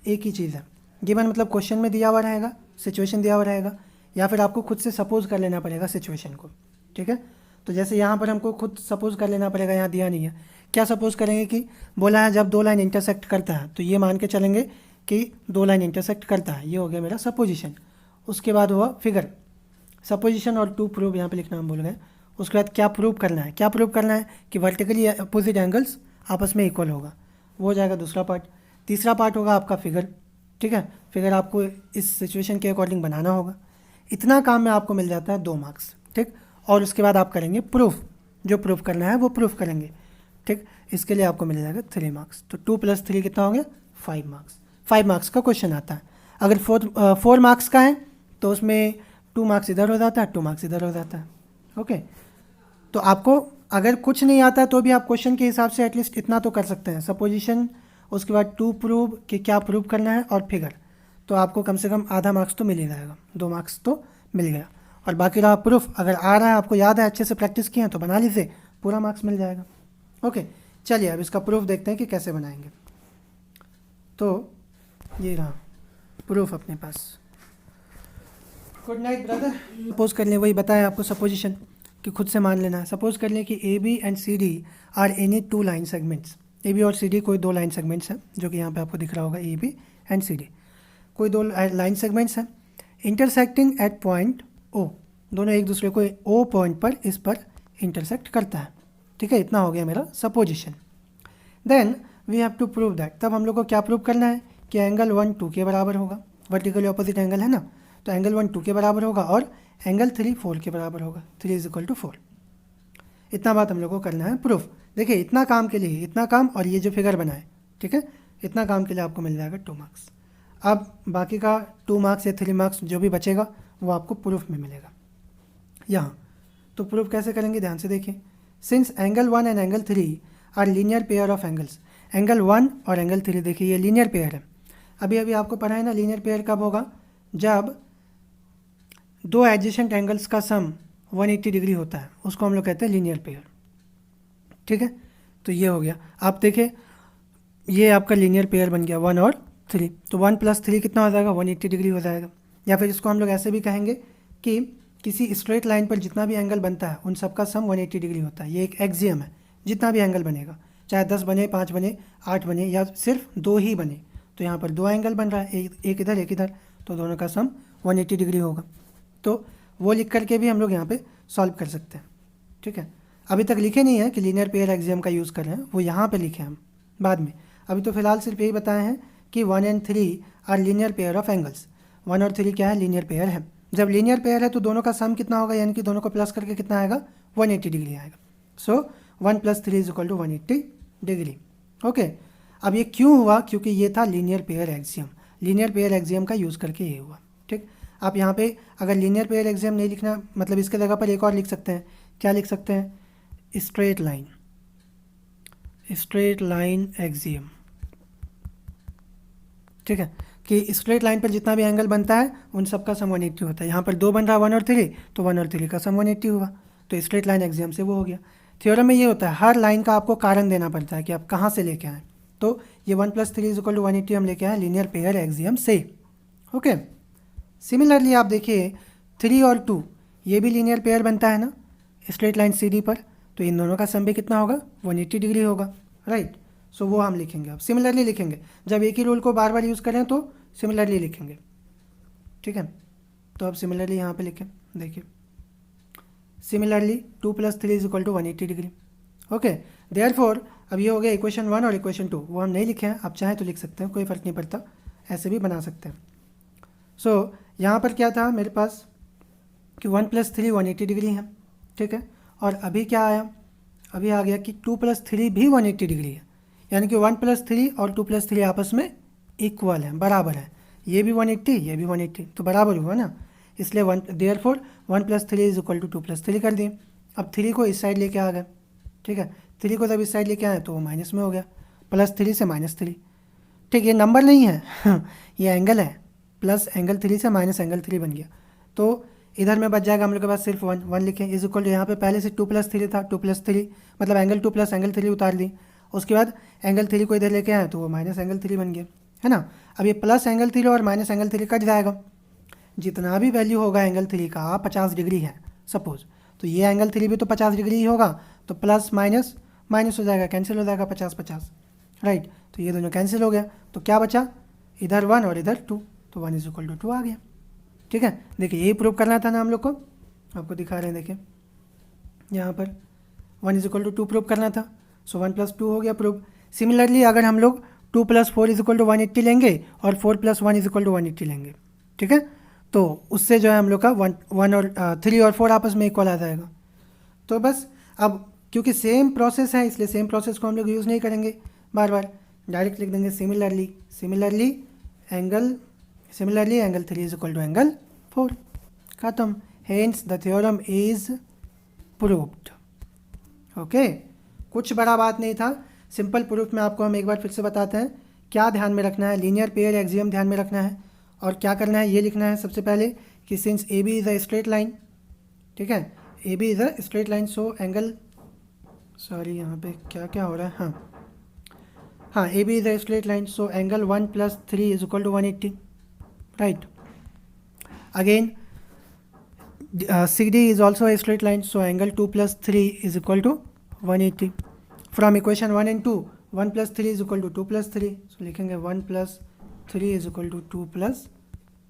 एक ही चीज़ है। गिवन मतलब क्वेश्चन में दिया हुआ रहेगा, सिचुएशन दिया हुआ रहेगा, या फिर आपको खुद से सपोज कर लेना पड़ेगा सिचुएशन को, ठीक है। तो जैसे यहाँ पर हमको खुद सपोज कर लेना पड़ेगा, यहाँ दिया नहीं है, क्या सपोज करेंगे कि बोला है जब 2 लाइन इंटरसेक्ट करता है, तो ये मान के चलेंगे कि 2 लाइन इंटरसेक्ट करता है, ये हो गया मेरा सपोजिशन। उसके बाद हुआ फिगर, सपोजिशन और टू प्रूव यहाँ पे लिखना हम भूल गए। उसके बाद क्या प्रूव करना है, क्या प्रूव करना है कि वर्टिकली अपोजिट एंगल्स आपस में इक्वल होगा, वो हो जाएगा दूसरा पार्ट। तीसरा पार्ट होगा आपका फिगर, ठीक है, फिगर आपको इस सिचुएशन के अकॉर्डिंग बनाना होगा। इतना काम में आपको मिल जाता है 2 मार्क्स, ठीक। और उसके बाद आप करेंगे प्रूफ, जो प्रूफ करना है वो प्रूफ करेंगे, ठीक। इसके लिए आपको मिल जाएगा 3 मार्क्स। तो 2 + 3 कितना हो गया 5 मार्क्स। 5 मार्क्स का क्वेश्चन आता है। अगर 4 मार्क्स का है तो उसमें 2 मार्क्स इधर हो जाता है, 2 मार्क्स इधर हो जाता है, ओके। तो आपको अगर कुछ नहीं आता है तो भी आप क्वेश्चन के हिसाब से एटलीस्ट इतना तो कर सकते हैं, सपोजिशन, उसके बाद टू प्रूव कि क्या प्रूव करना है, और फिगर, तो आपको कम से कम आधा मार्क्स तो मिल ही जाएगा, 2 मार्क्स तो मिल गया। और बाकी रहा प्रूफ, अगर आ रहा है आपको याद है, अच्छे से प्रैक्टिस किए हैं तो बना लीजिए, पूरा मार्क्स मिल जाएगा, ओके। चलिए अब इसका प्रूफ देखते हैं कि कैसे बनाएंगे। तो ये रहा प्रूफ अपने पास। Good night brother. सपोज कर लें, वही बताया आपको सपोजिशन कि खुद से मान लेना है। सपोज कर लें कि A B and C D are any 2 line segments, A B और सी डी कोई 2 लाइन सेगमेंट्स हैं, जो कि यहाँ पे आपको दिख रहा होगा, A B and C D कोई 2 लाइन सेगमेंट्स हैं, इंटरसेक्टिंग एट पॉइंट ओ, दोनों एक दूसरे को ओ पॉइंट पर इस पर इंटरसेक्ट करता है, ठीक है। इतना हो गया मेरा supposition. Then we have to prove that, तब हम लोग को क्या प्रूव करना है कि एंगल 1 2 के बराबर होगा, वर्टिकली ऑपोजिट एंगल है ना, तो एंगल 1 2 के बराबर होगा और एंगल 3 4 के बराबर होगा, 3 = 4। इतना बात हम लोग को करना है प्रूफ। देखिए इतना काम के लिए, इतना काम और ये जो फिगर बनाए, ठीक है, इतना काम के लिए आपको मिल जाएगा 2 मार्क्स। अब बाकी का 2 मार्क्स या 3 मार्क्स जो भी बचेगा वो आपको प्रूफ में मिलेगा यहाँ। तो प्रूफ कैसे करेंगे ध्यान से देखिए। Since angle 1 and angle 3 are linear pair of angles, angle 1 और एंगल 3 देखिए ये लीनियर पेयर है। अभी अभी आपको पढ़ा है ना लीनियर पेयर कब होगा, जब दो एडजेसेंट एंगल्स का सम 180 डिग्री होता है, उसको हम लोग कहते हैं लीनियर पेयर। ठीक है, तो ये हो गया। आप देखें ये आपका लीनियर पेयर बन गया 1 और 3, तो 1 + 3 कितना हो जाएगा, 180 डिग्री हो जाएगा। या फिर इसको हम लोग ऐसे भी कहेंगे कि किसी स्ट्रेट लाइन पर जितना भी एंगल बनता है उन सबका सम 180 डिग्री होता है। ये एक एक्सियम है, जितना भी एंगल बनेगा, चाहे 10 बने, 5 बने, 8 बने या सिर्फ 2 ही बने, तो यहाँ पर 2 एंगल बन रहा है, एक इधर एक इधर, तो दोनों का सम 180 डिग्री होगा। तो वो लिख करके भी हम लोग यहाँ पे सॉल्व कर सकते हैं। ठीक है, अभी तक लिखे नहीं है कि लीनियर पेयर एक्सियम का यूज़ कर रहे हैं, वो यहाँ पे लिखे हम बाद में। अभी तो फिलहाल सिर्फ यही बताए हैं कि 1 and 3 are linear pair of angles. 1 और 3 क्या है, लीनियर पेयर है। जब लीनियर पेयर है तो दोनों का सम कितना होगा, यानी कि दोनों को प्लस करके कितना आएगा, 180 डिग्री आएगा। सो 1 + 3 = 180 डिग्री। ओके, अब ये क्यों हुआ, क्योंकि ये था linear pair axiom. Linear pair axiom का यूज़ करके ये हुआ। ठीक, आप यहाँ पे अगर लीनियर पेयर एक्सियम नहीं लिखना, मतलब इसके जगह पर एक और लिख सकते हैं। क्या लिख सकते हैं, straight line, straight line axiom. ठीक है, कि स्ट्रेट लाइन पर जितना भी एंगल बनता है उन सब का सम 180 होता है। यहाँ पर 2 बन रहा है 1 और 3, तो 1 और 3 का सम 180 हुआ, तो स्ट्रेट लाइन एक्सियम से वो हो गया। थ्योरम में ये होता है, हर लाइन का आपको कारण देना पड़ता है कि आप कहाँ से लेके आएँ। तो ये 1 + 3 = 180 हम लेके आए लीनियर पेयर एक्सियम से। ओके, सिमिलरली आप देखिए 3 और 2 ये भी लीनियर पेयर बनता है ना स्ट्रेट लाइन CD पर, तो इन दोनों का सम भी कितना होगा, 180 डिग्री होगा। राइट, सो वो हम लिखेंगे। अब सिमिलरली लिखेंगे, जब एक ही रूल को बार बार यूज़ करें तो सिमिलरली लिखेंगे। ठीक है, तो अब सिमिलरली यहाँ पे लिखें, देखिए सिमिलरली 2 + 3 = 180 डिग्री। ओके, देयरफॉर अब ये हो गया इक्वेशन 1 और इक्वेशन 2, वो हम नहीं लिखे हैं, आप चाहें तो लिख सकते हैं, कोई फ़र्क नहीं पड़ता, ऐसे भी बना सकते हैं। सो यहाँ पर क्या था मेरे पास कि 1 + 3 180 डिग्री है। ठीक है, और अभी क्या आया, अभी आ गया कि 2 + 3 भी 180 डिग्री है, यानी कि 1 + 3 और 2 + 3 आपस में इक्वल है, बराबर है। ये भी 180, ये भी 180, तो बराबर हुआ ना, इसलिए देयरफॉर 1 + 3 = 2 + 3 कर दिए। अब 3 को इस साइड लेके आ गए। ठीक है, 3 को जब इस साइड लेके आए तो वो माइनस में हो गया, +3 से -3। ठीक, ये नंबर नहीं है ये एंगल है, प्लस एंगल 3 से माइनस एंगल 3 बन गया, तो इधर में बच जाएगा हम लोग के पास सिर्फ 1 लिखें, इज इक्वल टू यहाँ पे पहले से 2 + 3 था, 2 + 3 मतलब एंगल 2 + एंगल 3 उतार दी। उसके बाद एंगल 3 को इधर लेके आए तो वो माइनस एंगल 3 बन गया, है ना। अब ये प्लस एंगल 3 और माइनस एंगल 3 कट जाएगा, जितना भी वैल्यू होगा एंगल 3 का 50 डिग्री है सपोज, तो ये एंगल 3 भी तो 50 डिग्री ही होगा, तो प्लस माइनस माइनस हो जाएगा, कैंसिल हो जाएगा 50-50। राइट, तो ये दोनों कैंसिल हो गया, तो क्या बचा, इधर 1 और इधर 2, तो 1 = 2 आ गया। ठीक है, देखिए यही प्रूव करना था ना हम लोग को, आपको दिखा रहे हैं, देखिए यहाँ पर 1 = 2 प्रूव करना था, सो 1 + 2 हो गया प्रूव। सिमिलरली अगर हम लोग 2 + 4 = 180 लेंगे और 4 + 1 = 180 लेंगे, ठीक है, तो उससे जो है हम लोग का 1 और 3 और 4 आपस में इक्वल आ जाएगा। तो बस अब क्योंकि सेम प्रोसेस है इसलिए सेम प्रोसेस को हम लोग यूज़ नहीं करेंगे बार बार, डायरेक्ट लिख देंगे सिमिलरली एंगल 3 = एंगल 4, खत्म। Hence the theorem is proved. Okay, कुछ बड़ा बात नहीं था, सिंपल प्रूफ में आपको हम एक बार फिर से बताते हैं क्या ध्यान में रखना है। लीनियर पेयर एक्सियम ध्यान में रखना है, और क्या करना है, ये लिखना है सबसे पहले कि since A B is a straight line, ठीक है, A B is a straight line, so angle, sorry यहाँ पे क्या क्या हो रहा है, हाँ A B is a straight line, so angle 1 + 3 = 180, right. Again CD is also a straight line, so angle 2 + 3 = 180. From equation 1 and 2, 1 + 3 = 2 + 3, so लिखेंगे 1 + 3 = 2 +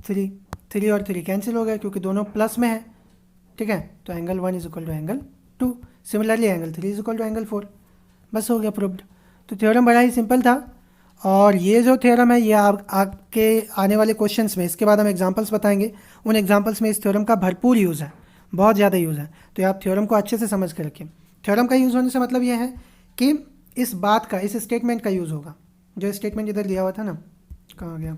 3, 3 और 3 कैंसिल हो गए क्योंकि दोनों प्लस में है, ठीक है, तो angle 1 = angle 2, similarly angle 3 = angle 4, बस हो गया प्रूव्ड। तो थ्योरम बड़ा ही सिंपल था, और ये जो थ्योरम है ये आपके आने वाले क्वेश्चंस में, इसके बाद हम एग्जांपल्स बताएंगे, उन एग्जांपल्स में इस थ्योरम का भरपूर यूज़ है, बहुत ज़्यादा यूज़ है, तो आप थ्योरम को अच्छे से समझ कर रखें। थ्योरम का यूज़ होने से मतलब ये है कि इस बात का, इस स्टेटमेंट का यूज़ होगा, जो स्टेटमेंट इधर दिया हुआ था ना, कहाँ गया,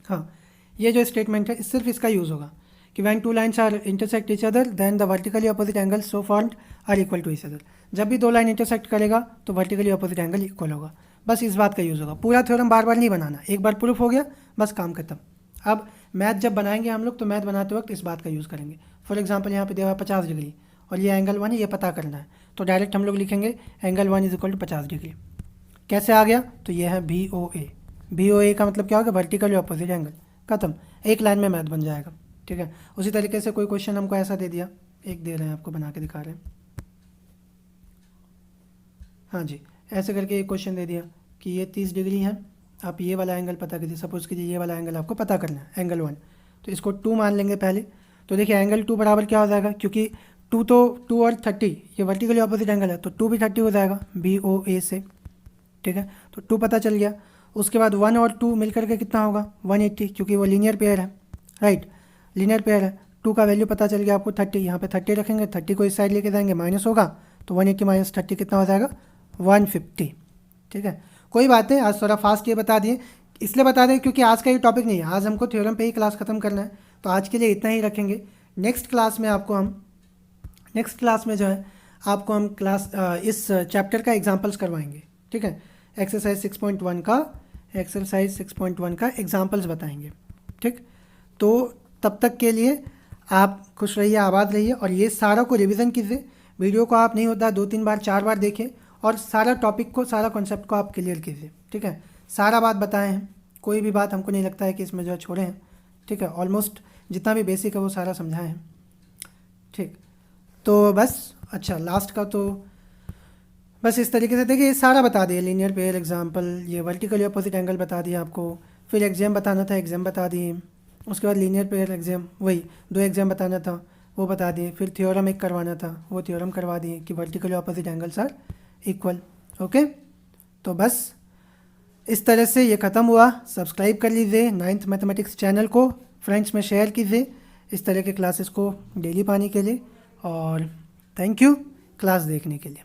हाँ, ये जो स्टेटमेंट है सिर्फ इसका यूज़ होगा कि when two lines are intersect each other then the vertically opposite angle so formed are equal to each other. जब भी दो लाइन इंटरसेक्ट करेगा तो वर्टिकली अपोजिट एंगल इक्वल होगा। बस इस बात का यूज़ होगा, पूरा थ्योरम बार बार नहीं बनाना, एक बार प्रूफ हो गया बस काम खत्म। अब मैथ जब बनाएंगे हम लोग तो मैथ बनाते वक्त इस बात का यूज़ करेंगे। फॉर एग्जाम्पल यहाँ पे दिया हुआ 50 डिग्री और ये एंगल 1 है, ये पता करना है, तो डायरेक्ट हम लोग लिखेंगे angle 1 is equal to 50 degree. कैसे आ गया? तो ये है BOA। BOA का मतलब क्या होगा? Vertical opposite angle. खत्म, एक लाइन में मैथ बन जाएगा। ठीक है, उसी तरीके से कोई क्वेश्चन हमको ऐसा दे दिया, एक दे रहे हैं आपको बना के दिखा रहे हैं। हाँ जी, ऐसे करके एक क्वेश्चन दे दिया कि ये 30 डिग्री है, आप ये वाला एंगल पता कीजिए। सपोज़ कीजिए ये वाला एंगल आपको पता करना है, एंगल 1, तो इसको 2 मान लेंगे पहले। तो देखिए एंगल 2 बराबर क्या हो जाएगा, क्योंकि 2 और 30 ये वर्टिकली ऑपोजिट एंगल है, तो 2 भी 30 हो जाएगा BOA से। ठीक है, तो 2 पता चल गया। उसके बाद 1 और 2 मिलकर के कितना होगा? 180, क्योंकि वो लीनियर पेयर है, राइट, लीनियर पेयर है। 2 का वैल्यू पता चल गया आपको 30, यहाँ पे 30 रखेंगे, 30 को इस साइड लेके जाएंगे, माइनस होगा, तो 180 माइनस 30 कितना हो जाएगा? 150। ठीक है, कोई बात नहीं, आज थोड़ा फास्ट ये बता दिए, इसलिए बता दें क्योंकि आज का ये टॉपिक नहीं है, आज हमको थ्योरम पे ही क्लास ख़त्म करना है, तो आज के लिए इतना ही रखेंगे। नेक्स्ट क्लास में जो है आपको हम इस चैप्टर का एग्जाम्पल्स करवाएंगे। ठीक है, एक्सरसाइज 6.1 का एग्जाम्पल्स बताएंगे। ठीक, तो तब तक के लिए आप खुश रहिए, आबाद रहिए, और ये सारा को रिवीजन कीजिए। वीडियो को आप नहीं होता 2-3 बार 4 बार देखें, और सारा टॉपिक को, सारा कॉन्सेप्ट को आप क्लियर कीजिए। ठीक है, सारा बात बताए हैं, कोई भी बात हमको नहीं लगता है कि इसमें जो है छोड़े हैं। ठीक है, ऑलमोस्ट जितना भी बेसिक है वो सारा समझाए हैं। ठीक, तो बस अच्छा लास्ट का तो बस इस तरीके से देखिए, ये सारा बता दिए, लीनियर पेयर एग्जाम्पल, ये वर्टिकली अपोजिट एंगल बता दिया आपको, फिर एग्जाम बताना था, एग्जाम बता दिए, उसके बाद लीनियर पेयर एग्जाम, वही 2 एग्जाम बताना था वो बता दिए, फिर थ्योरम एक करवाना था वो थ्योरम करवा दिए कि vertically opposite angles are equal. Okay, तो बस इस तरह से ये ख़त्म हुआ। सब्सक्राइब कर लीजिए 9th मैथमेटिक्स चैनल को, फ्रेंड्स में शेयर कीजिए इस तरह के क्लासेस को डेली पाने के लिए, और थैंक यू क्लास देखने के लिए।